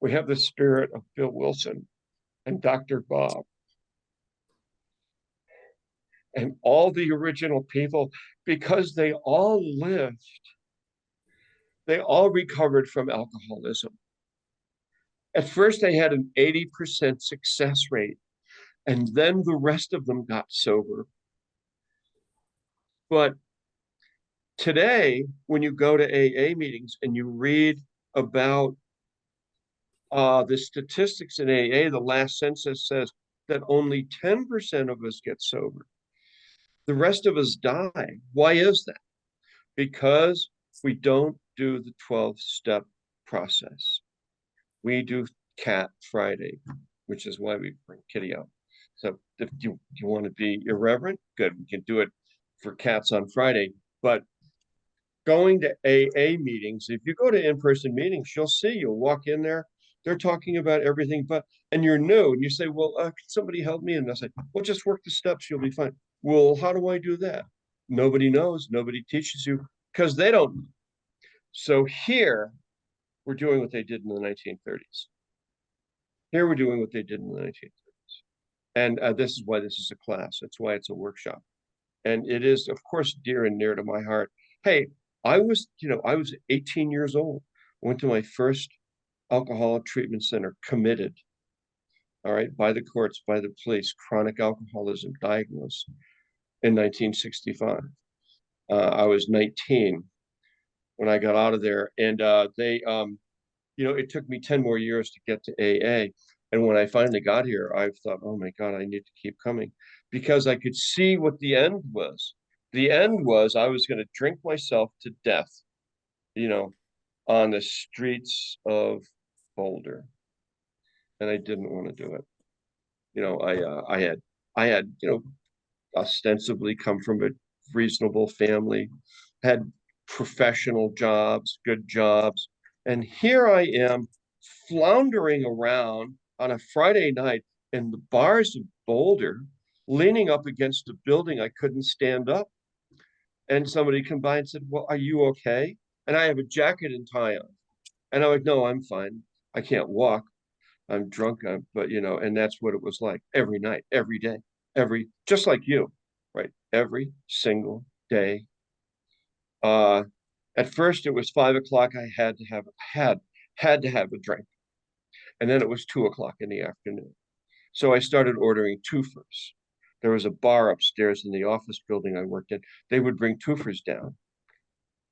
We have the spirit of Bill Wilson and Dr. Bob and all the original people, because they all recovered from alcoholism. At first, they had an 80% success rate, and then the rest of them got sober. But today, when you go to AA meetings and you read about the statistics in AA, the last census says that only 10% of us get sober. The rest of us die. Why is that? Because we don't do the 12-step process. We do Cat Friday, which is why we bring Kitty out. So if you want to be irreverent, good, we can do it for cats on Friday. But going to AA meetings, if you go to in-person meetings, you'll walk in there, they're talking about everything, and you're new, and you say, well, can somebody help me? And they'll say, well, just work the steps, you'll be fine. Well, how do I do that? Nobody knows, nobody teaches you, because they don't know. So here, we're doing what they did in the 1930s. Here, we're doing what they did in the 1930s. And this is why this is a class. That's why it's a workshop. And it is, of course, dear and near to my heart. Hey, I was 18 years old, went to my first alcoholic treatment center, committed, all right, by the courts, by the police, chronic alcoholism diagnosed in 1965. I was 19 when I got out of there, and it took me 10 more years to get to AA. And when I finally got here, I thought, oh my God, I need to keep coming, because I could see what the end was. The end was I was going to drink myself to death, on the streets of Boulder. And I didn't want to do it. I had ostensibly come from a reasonable family, had professional jobs, good jobs. And here I am floundering around on a Friday night in the bars of Boulder, leaning up against a building I couldn't stand up. And somebody came by and said, well, are you okay? And I have a jacket and tie on. And I'm like, no, I'm fine. I can't walk. I'm drunk. And that's what it was like every night, every day, just like you, right? Every single day. At first it was 5 o'clock. I had to have a drink. And then it was 2 o'clock in the afternoon. So I started ordering twofers. There was a bar upstairs in the office building I worked in. They would bring twofers down.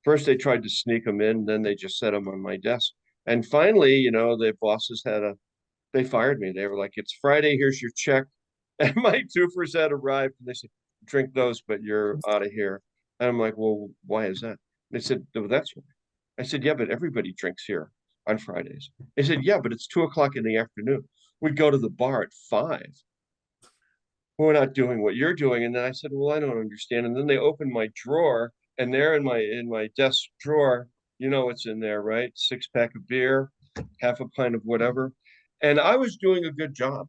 First, they tried to sneak them in, then they just set them on my desk. And finally, the bosses they fired me. They were like, it's Friday, here's your check. And my twofers had arrived. And they said, drink those, but you're out of here. And I'm like, well, why is that? They said, oh, that's why. I said, yeah, but everybody drinks here on Fridays. They said, yeah, but it's 2 o'clock in the afternoon. We'd go to the bar at 5. We're not doing what you're doing. And then I said, well, I don't understand. And then they opened my drawer, and there in my desk drawer, what's in there, right? 6-pack of beer, half a pint of whatever. And I was doing a good job.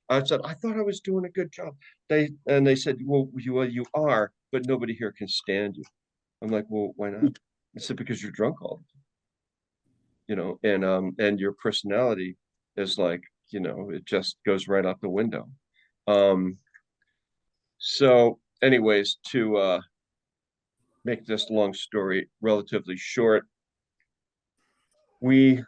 I said, I thought I was doing a good job. They said, well, you are, but nobody here can stand you. I'm like, well, why not? I said, because you're drunk all the time, and your personality is like, it just goes right out the window. So anyways, to make this long story relatively short, we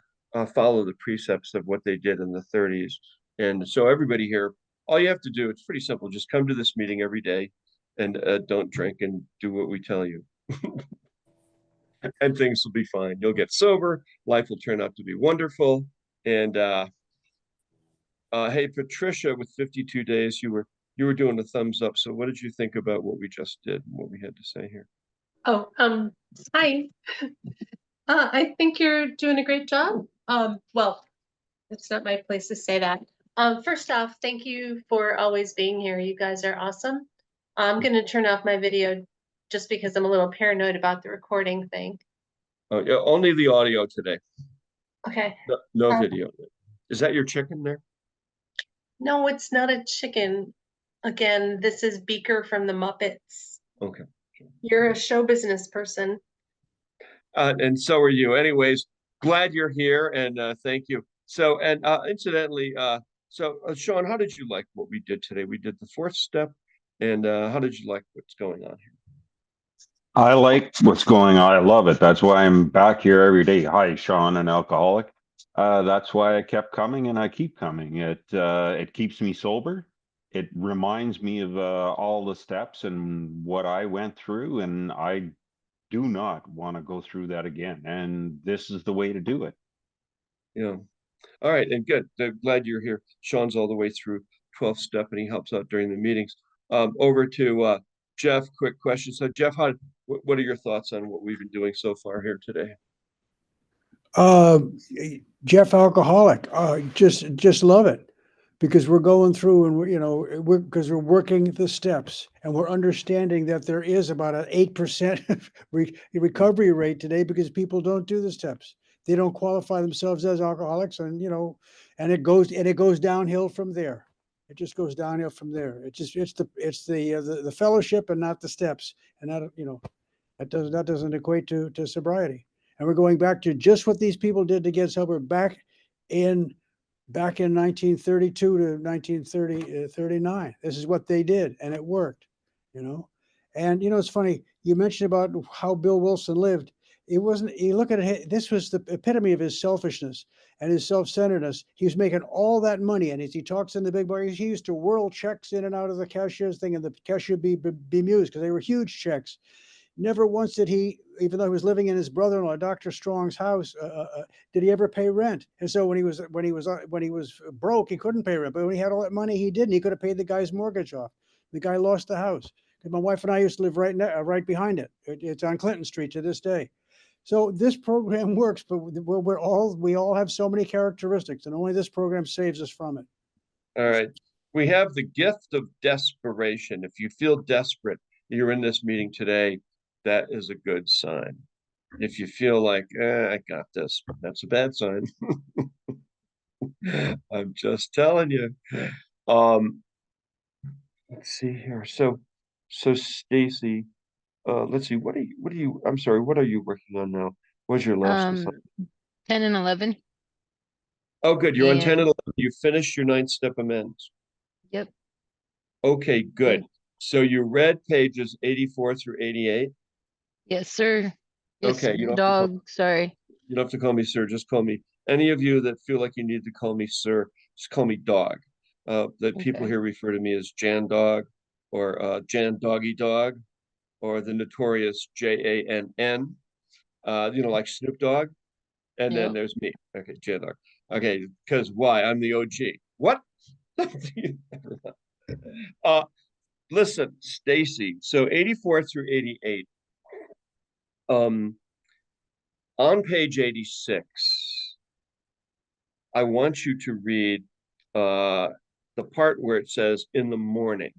follow the precepts of what they did in the 30s. And so everybody here all you have to do, it's pretty simple. Just come to this meeting every day and don't drink and do what we tell you. And things will be fine. You'll get sober. Life will turn out to be wonderful. And hey, Patricia, with 52 days, you were doing a thumbs up. So what did you think about what we just did and what we had to say here? Oh, hi. I think you're doing a great job. Well, it's not my place to say that. First off, thank you for always being here. You guys are awesome. I'm going to turn off my video just because I'm a little paranoid about the recording thing. Oh, yeah, only the audio today. Okay. No video. Is that your chicken there? No, it's not a chicken. Again, this is Beaker from the Muppets. Okay. You're a show business person. And so are you. Anyways, glad you're here and thank you. So, and incidentally, Sean, how did you like what we did today? We did the fourth step, and how did you like what's going on here? I like what's going on. I love it. That's why I'm back here every day. Hi, Sean, an alcoholic. That's why I kept coming and I keep coming. It keeps me sober. It reminds me of all the steps and what I went through, and I do not want to go through that again. And this is the way to do it. Yeah. All right, and good. Glad you're here. Sean's all the way through 12th step, and he helps out during the meetings. Over to Jeff. Quick question. So, Jeff, what are your thoughts on what we've been doing so far here today? Jeff alcoholic. Just love it, because we're going through and because we're working the steps and we're understanding that there is about an 8% recovery rate today because people don't do the steps. They don't qualify themselves as alcoholics, and and it goes downhill from there. It just goes downhill from there. It's the fellowship and not the steps, and that doesn't equate to sobriety. And we're going back to just what these people did to get sober back in 1932 to 1939. This is what they did, and it worked, And it's funny, you mentioned about how Bill Wilson lived. It wasn't, you look at it, this was the epitome of his selfishness and his self-centeredness. He was making all that money, and as he talks in the big bar, he used to whirl checks in and out of the cashier's thing, and the cashier be bemused because they were huge checks. Never once did he, even though he was living in his brother-in-law, Dr. Strong's house, did he ever pay rent? And so when he was broke, he couldn't pay rent. But when he had all that money, he didn't. He could have paid the guy's mortgage off. The guy lost the house. My wife and I used to live right behind it. It's on Clinton Street to this day. So this program works, but we all have so many characteristics, and only this program saves us from it. All right. We have the gift of desperation. If you feel desperate, you're in this meeting today, that is a good sign. If you feel like, I got this, that's a bad sign. I'm just telling you. Let's see here. So Stacy, let's see, I'm sorry, what are you working on now? What's your last assignment? 10 and 11. Oh, good. You're on 10 and 11. You finished your 9th step amends. Yep. Okay, good. So you read pages 84 through 88? Yes, sir. Yes, Okay, you don't dog. Sorry. You don't have to call me sir, just call me. Any of you that feel like you need to call me sir, just call me dog. That people here refer to me as Jann Dog, or Jann Doggy Dog, or the notorious JANN, like Snoop Dogg. And then there's me. Okay, Jann Dog. Okay, because why? I'm the OG. What? Listen, Stacy. So 84 through 88. On page 86, I want you to read the part where it says in the morning,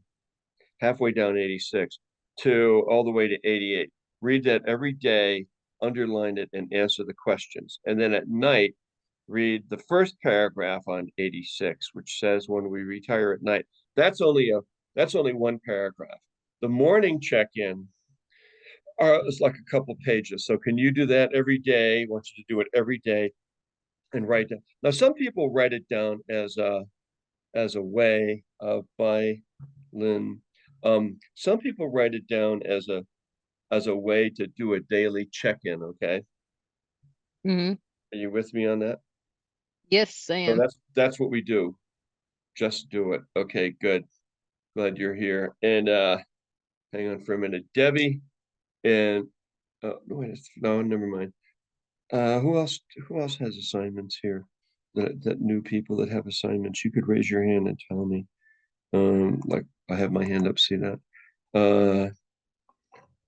halfway down 86 to all the way to 88. Read that every day, underline it, and answer the questions. And then at night, read the first paragraph on 86, which says when we retire at night. That's only one paragraph. The morning check-in it's like a couple pages. So can you do that every day? I want you to do it every day and write down. Now, some people write it down as a way of by Lynn. Some people write it down as a way to do a daily check-in. Okay. Mm-hmm. Are you with me on that? Yes, I am. So that's what we do. Just do it. Okay, good. Glad you're here. And hang on for a minute. Debbie and no, wait, no, never mind. Who else has assignments here? That new people that have assignments. You could raise your hand and tell me. Like I have my hand up, see that?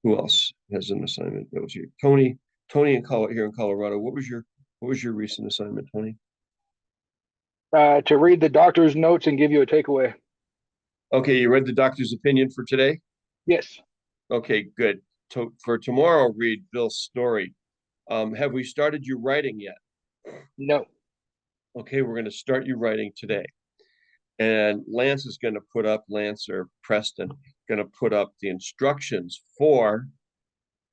Who else has an assignment that was here? Tony here in Colorado. What was your recent assignment, Tony? To read the doctor's notes and give you a takeaway. Okay, you read the doctor's opinion for today? Yes. Okay, good. For tomorrow, read Bill's story. Have we started you writing yet? No. Okay, we're going to start you writing today. And Lance is going to put up, Lance or Preston, going to put up the instructions for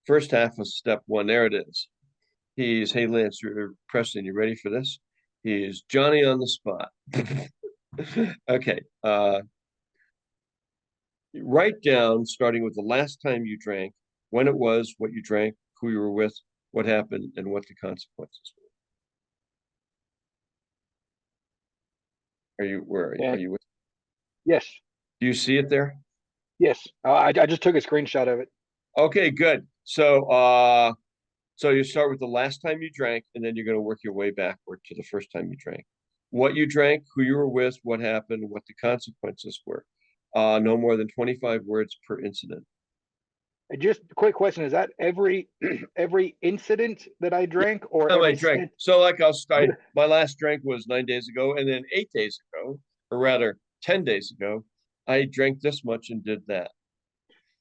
first half of step 1. There it is. Hey, Lance or Preston, you ready for this? He's Johnny on the spot. Okay. Write down, starting with the last time you drank, when it was, what you drank, who you were with, what happened, and what the consequences were. Where are you? Are you with? Yes. Do you see it there? Yes. I just took a screenshot of it. Okay, good. So you start with the last time you drank, and then you're going to work your way backward to the first time you drank. What you drank, who you were with, what happened, what the consequences were. No more than 25 words per incident. Just a quick question: is that every incident that I drank, or Time I every drank? So like I'll start. My last drink was 9 days ago, and then 8 days ago, or rather 10 days ago, I drank this much and did that.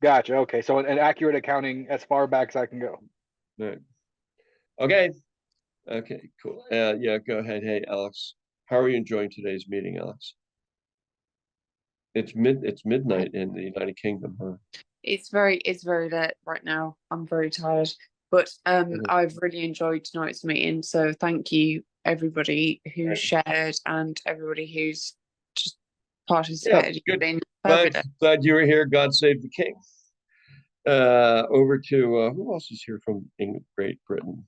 Gotcha. Okay, so an accurate accounting as far back as I can go. Right. Okay. Okay. Cool. Yeah. Go ahead. Hey, Alex. How are you enjoying today's meeting, Alex? It's midnight in the United Kingdom, huh? It's very late right now. I'm very tired, but I've really enjoyed tonight's meeting. So thank you everybody who shared and everybody who's just participated. Yeah, You've been glad you were here. God save the king. Over to who else is here from England, Great Britain?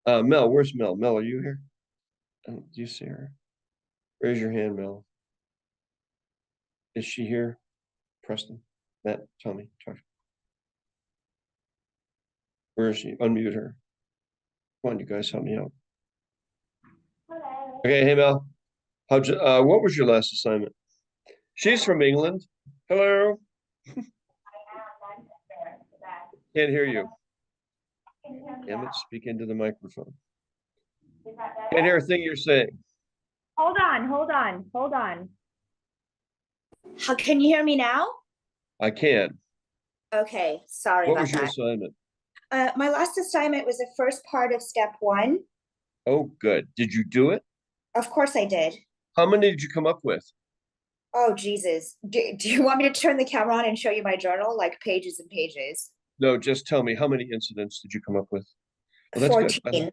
Mel, where's Mel? Mel, are you here? Do you see her? Raise your hand, Mel. Is she here? Preston, Matt, Tommy, Josh. Where is she? Unmute her. Come on, you guys, help me out. Okay, hey Mel. What was your last assignment? She's from England. Hello. Can't hear you. Damn it, speak into the microphone. Can't hear a thing you're saying. Hold on. How can you hear me now? I can. Okay, sorry What about was your that. assignment? My last assignment was the first part of step 1. Oh, good. Did you do it? Of course I did. How many did you come up with? Oh, Jesus. Do you want me to turn the camera on and show you my journal, like pages and pages? No, just tell me, how many incidents did you come up with? Well, that's 14. good.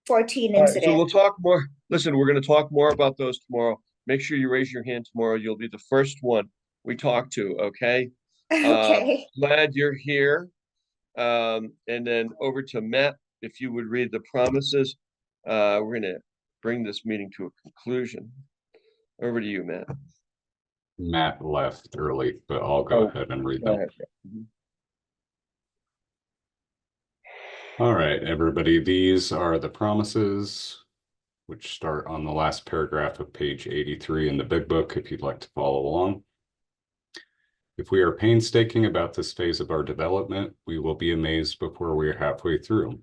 14 All right, incidents. so we'll talk more. Listen, we're going to talk more about those tomorrow. Make sure you raise your hand tomorrow. You'll be the first one we talk to, okay? Okay. Glad you're here. And then over to Matt, if you would read the promises. We're going to bring this meeting to a conclusion. Over to you, Matt. Matt left early, but I'll go ahead and read them. All right, everybody, these are the promises, which start on the last paragraph of page 83 in the big book, if you'd like to follow along. If we are painstaking about this phase of our development, we will be amazed before we are halfway through.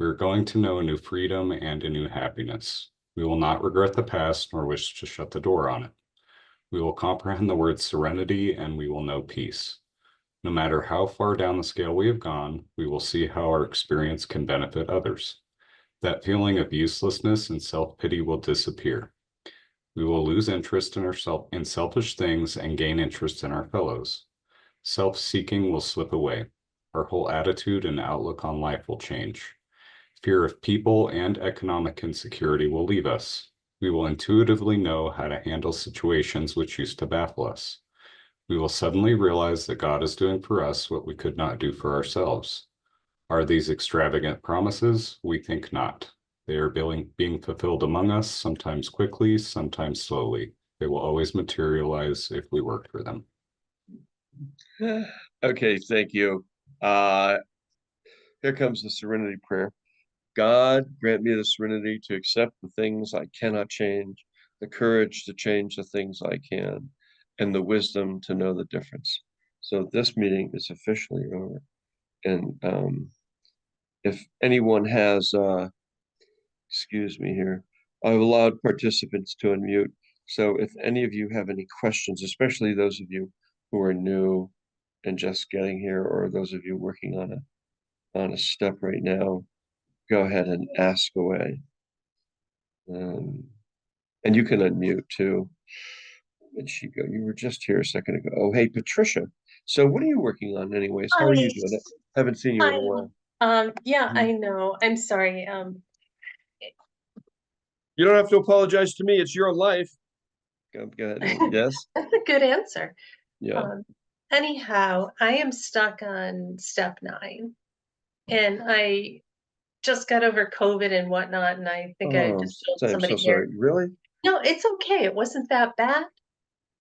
We are going to know a new freedom and a new happiness. We will not regret the past nor wish to shut the door on it. We will comprehend the word serenity and we will know peace. No matter how far down the scale we have gone, we will see how our experience can benefit others. That feeling of uselessness and self-pity will disappear. We will lose interest in selfish things and gain interest in our fellows. Self-seeking will slip away. Our whole attitude and outlook on life will change. Fear of people and economic insecurity will leave us. We will intuitively know how to handle situations which used to baffle us. We will suddenly realize that God is doing for us what we could not do for ourselves. Are these extravagant promises? We think not. They are being fulfilled among us, sometimes quickly, sometimes slowly. They will always materialize if we work for them. Okay, thank you. Here comes the serenity prayer. God, grant me the serenity to accept the things I cannot change, the courage to change the things I can, and the wisdom to know the difference. So this meeting is officially over. And if anyone has, excuse me here, I've allowed participants to unmute. So if any of you have any questions, especially those of you who are new and just getting here, or those of you working on a step right now, go ahead and ask away. And you can unmute too. Where'd she go? You were just here a second ago. Oh, hey, Patricia. So what are you working on anyways? How are you doing? I haven't seen you in a while. Yeah, I know. I'm sorry. You don't have to apologize to me. It's your life. Go ahead. Yes. That's a good answer. Yeah. Anyhow, I am stuck on step 9, and I just got over COVID and whatnot, and I think I just told I'm somebody so here. sorry. Really? No, it's okay. It wasn't that bad.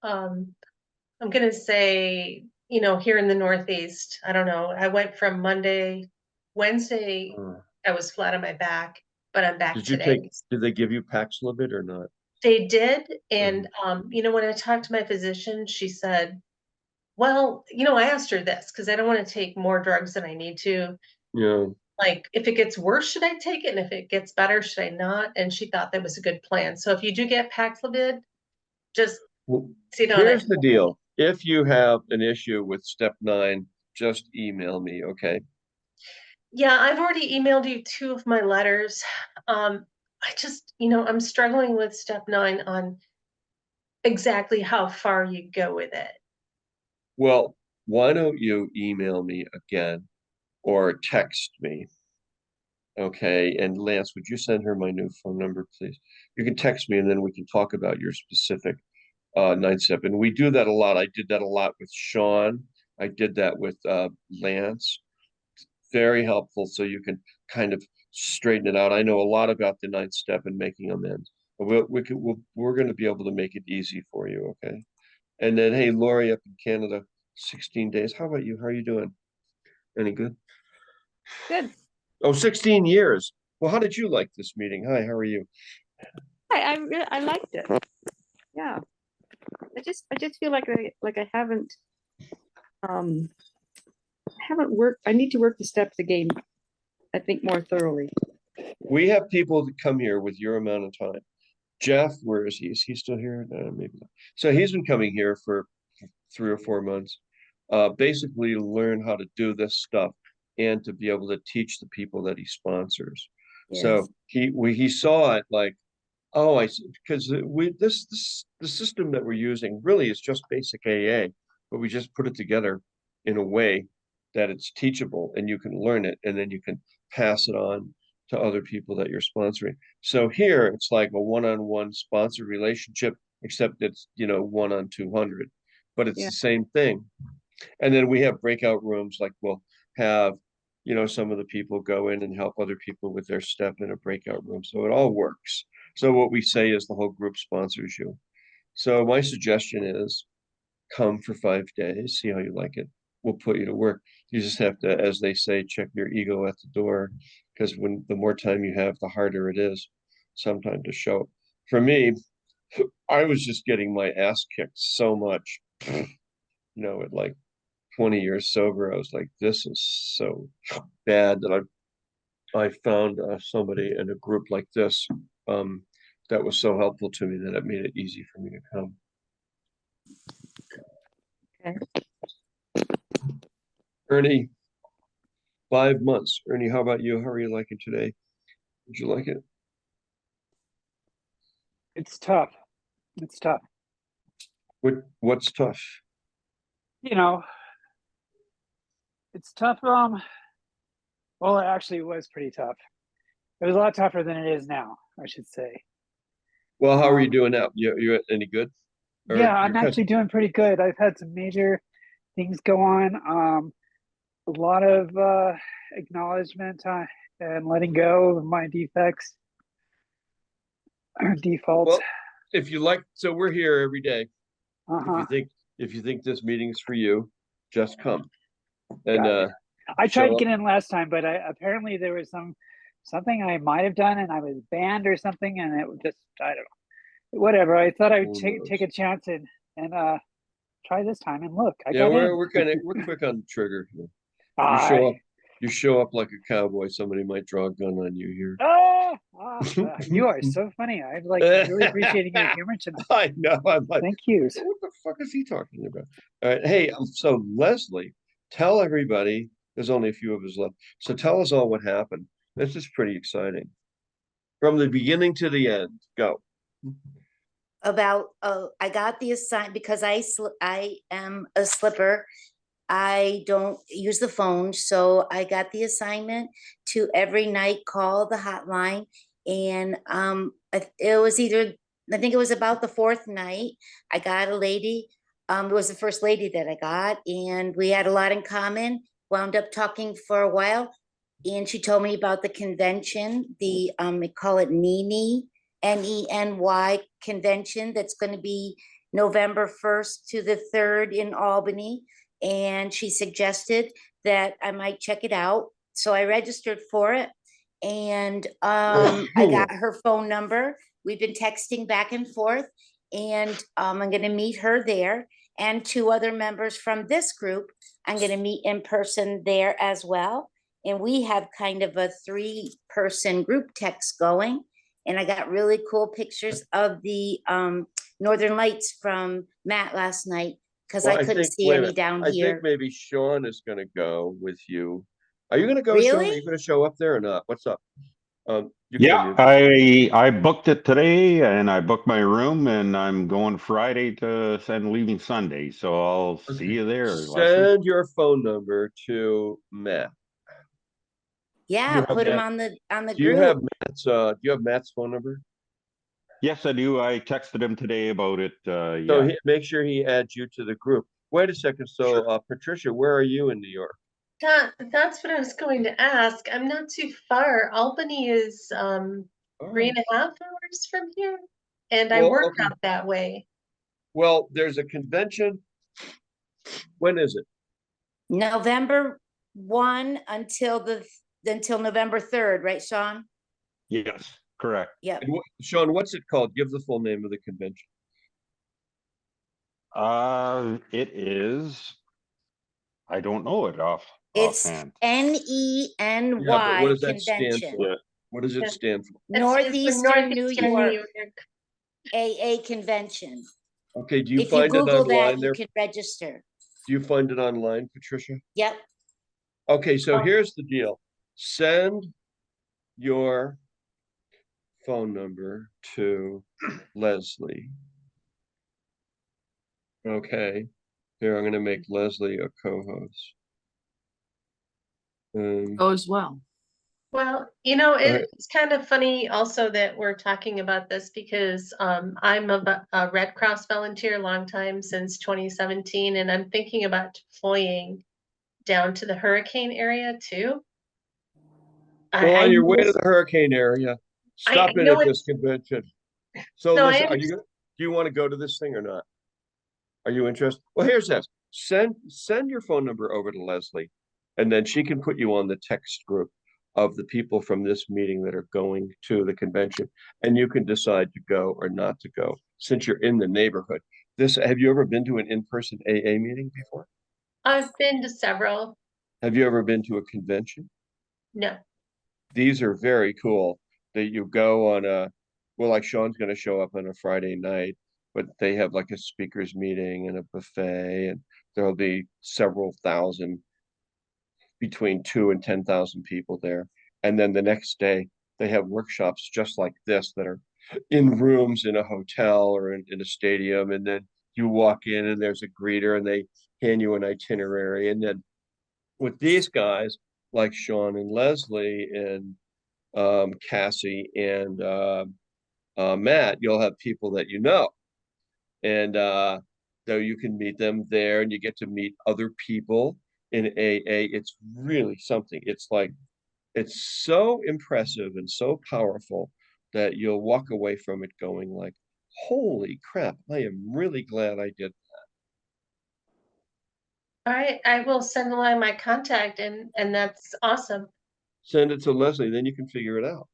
I'm gonna say, here in the Northeast, I don't know. I went from Wednesday, I was flat on my back, but I'm back today. Did they give you Paxlovid or not? They did, and when I talked to my physician, she said, well, I asked her this because I don't want to take more drugs than I need to. Yeah. Like, if it gets worse, should I take it? And if it gets better, should I not? And she thought that was a good plan. So if you do get Paxlovid, just sit on it. Here's the deal. If you have an issue with step 9, just email me, okay? Yeah, I've already emailed you 2 of my letters. I just, I'm struggling with step 9 on exactly how far you go with it. Well, why don't you email me again or text me? Okay, and Lance, would you send her my new phone number, please? You can text me and then we can talk about your specific 9 step. And we do that a lot. I did that a lot with Sean. I did that with Lance. Very helpful, so you can kind of straighten it out. I know a lot about the 9 step and making amends. But we're going to be able to make it easy for you, okay? And then, hey, Lori up in Canada, 16 days. How about you? How are you doing? Any good? Good. Oh, 16 years. Well, how did you like this meeting? Hi, how are you? I liked it. Yeah. I just feel like I haven't worked. I need to work the steps again, I think, more thoroughly. We have people that come here with your amount of time. Jeff, where is he? Is he still here? No, maybe not. So he's been coming here for 3 or 4 months, basically to learn how to do this stuff and to be able to teach the people that he sponsors. Yes. So he saw it like, oh, I see, because the system that we're using really is just basic AA, but we just put it together in a way that it's teachable and you can learn it and then you can pass it on to other people that you're sponsoring. So here it's like a one-on-one sponsor relationship, except it's 1 on 200, but it's the same thing. And then we have breakout rooms, like we'll have some of the people go in and help other people with their step in a breakout room. So it all works. So what we say is the whole group sponsors you. So my suggestion is come for 5 days, see how you like it. We'll put you to work. You just have to, as they say, check your ego at the door, because the more time you have, the harder it is sometimes to show. For me, I was just getting my ass kicked so much, at like 20 years sober. I was like, this is so bad that I found somebody in a group like this that was so helpful to me that it made it easy for me to come. Okay. Ernie, 5 months. Ernie, how about you? How are you liking today? Did you like it? It's tough. It's tough. What's tough? It's tough. Well, it actually was pretty tough. It was a lot tougher than it is now, I should say. Well, how are you doing now? You any good? Yeah, I'm actually doing pretty good. I've had some major things go on. A lot of acknowledgement and letting go of my defects or defaults. Well, if you like, so we're here every day. Uh-huh. If you think this meeting's for you, just come. And Got it. I tried show to up. get in last time, but apparently there was something I might have done, and I was banned or something, and it just I don't know. Whatever. I thought I would take a chance and try this time, and look, I Yeah, got in. we're quick on the trigger. You Aye. show up like a cowboy, somebody might draw a gun on you here. You are so funny. I'm like really appreciating your humor tonight. I know. I'm like, thank you. What the fuck is he talking about? All right. Hey, so Leslie, tell everybody, there's only a few of us left. So tell us all what happened. This is pretty exciting. From the beginning to the end. Go. About, I got the assign because I am a slipper. I don't use the phone, so I got the assignment to every night call the hotline, and it was either, I think it was about the fourth night. I got a lady. It was the first lady that I got, and we had a lot in common. Wound up talking for a while, and she told me about the convention. We call it NENY, NENY convention that's going to be November 1st to the 3rd in Albany. And she suggested that I might check it out. So I registered for it, and I got her phone number. We've been texting back and forth, and I'm going to meet her there, and 2 other members from this group I'm going to meet in person there as well. And we have kind of a 3-person group text going. And I got really cool pictures of the Northern Lights from Matt last night, because I couldn't see any down I here. think maybe Sean is going to go with you. Are you going to go, Sean? Are Really? you going to show up there or not? What's up? You Yeah, can I booked it today and I booked my room and I'm going Friday and leaving Sunday. So I'll see you there, Leslie. send your phone number to Matt. Yeah, put him on the Do you group. have Matt's phone number? Yes, I do. I texted him today about it. So Yeah. make sure he adds you to the group. Wait a second. So Patricia, where are you in New York? That's what I was going to ask. I'm not too far. Albany is 3.5 hours from here, and I work out that way. Well, there's a convention. When is it? November 1 until November 3rd, right, Sean? Yes, correct. Yeah. Sean, what's it called? Give the full name of the convention. It is. I don't know it It's offhand. NENY what does that stand convention. for? What does it stand for? Northeastern New York AA convention. Okay, do you If find you it Google online that, there? you can register. Do you find it online, Patricia? Yep. Okay, so here's the deal. Send your phone number to Leslie. Okay. Here, I'm going to make Leslie a co-host. Go as well. Well, it's kind of funny also that we're talking about this because I'm a Red Cross volunteer, long time, since 2017, and I'm thinking about deploying down to the hurricane area too. Well, on your way to the hurricane area, stop in at this convention. So No, listen, do you want to go to this thing or not? Are you interested? Well, here's this. Send your phone number over to Leslie, and then she can put you on the text group of the people from this meeting that are going to the convention, and you can decide to go or not to go since you're in the neighborhood. Have you ever been to an in-person AA meeting before? I've been to several. Have you ever been to a convention? No. These are very cool that you go on like Sean's going to show up on a Friday night, but they have like a speakers meeting and a buffet, and there'll be several thousand, between 2,000 and 10,000 people there. And then the next day they have workshops just like this that are in rooms in a hotel or in a stadium. And then you walk in and there's a greeter and they hand you an itinerary. And then with these guys like Sean and Leslie and Cassie and Matt, you'll have people that you know. And so you can meet them there and you get to meet other people in AA. It's really something. It's so impressive and so powerful that you'll walk away from it going like, holy crap, I am really glad I did. All right, I will send along my contact and that's awesome. Send it to Leslie, then you can figure it out.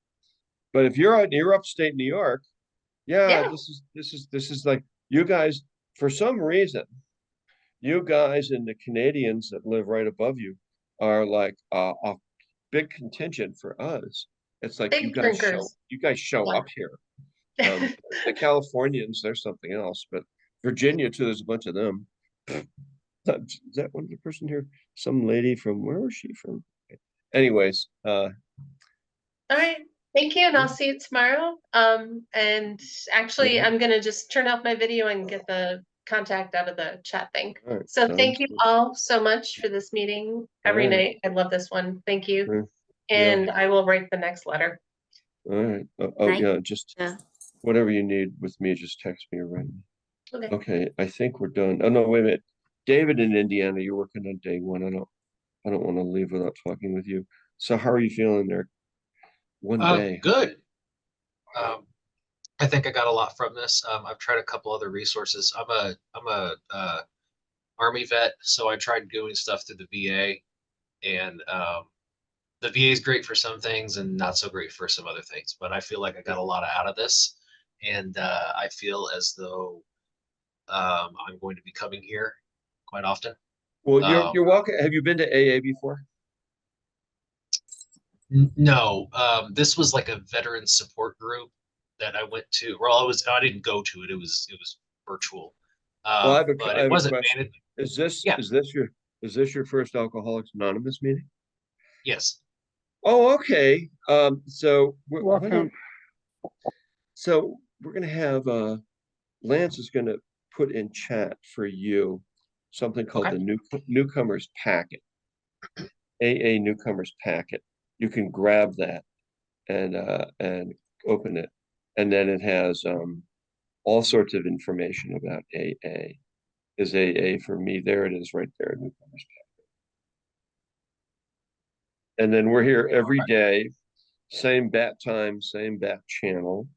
But if you're upstate New York, yeah, Yeah. this is like you guys, for some reason, you guys and the Canadians that live right above you are like a big contingent for us. It's like Big drinkers. you guys show Yeah. up here. The Californians, there's something else, but Virginia too, there's a bunch of them. Is that one of the person here? Some lady from, where was she from? Anyways, All right. Thank you, and I'll see you tomorrow. And actually, I'm gonna just turn off my video and get the contact out of the chat thing. all right, So sounds thank you good. all so much for this meeting every All right. night. I love this one. Thank you. Sure. And I will write the next letter. All right. Oh, yeah, just whatever you need with me, just text me or write me. Okay. Okay, I think we're done. Oh no, wait a minute. David in Indiana, you're working on day one. I don't want to leave without talking with you. So how are you feeling there? One day. Good. I think I got a lot from this. I've tried a couple other resources. I'm a Army vet, so I tried doing stuff through the VA, and the VA is great for some things and not so great for some other things. But I feel like I got a lot out of this, and I feel as though I'm going to be coming here quite often. Well, you're welcome. Have you been to AA before? No, this was like a veteran support group that I went to. Well, I didn't go to it. It was virtual. Well, But I it have a wasn't question. managed. Is this your first Alcoholics Anonymous meeting? Yes. Oh, okay. So Welcome. so we're gonna have Lance is gonna put in chat for you something called the newcomers packet. AA newcomers packet. You can grab that and open it, and then it has all sorts of information about AA. Is AA for me? There it is, right there, newcomers packet. And then we're here every day, same bat time, same bat channel.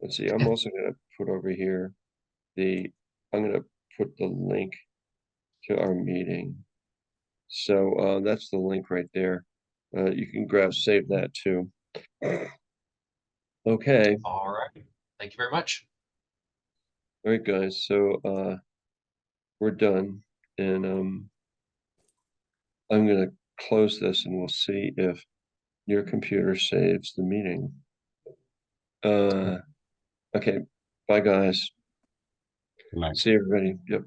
Let's see. I'm also going to put over here I'm going to put the link to our meeting. So that's the link right there. You can save that too. Okay. All right. Thank you very much. All right, guys. So we're done, and I'm going to close this, and we'll see if your computer saves the meeting. Okay. Bye, guys. Good night. See everybody. Yep.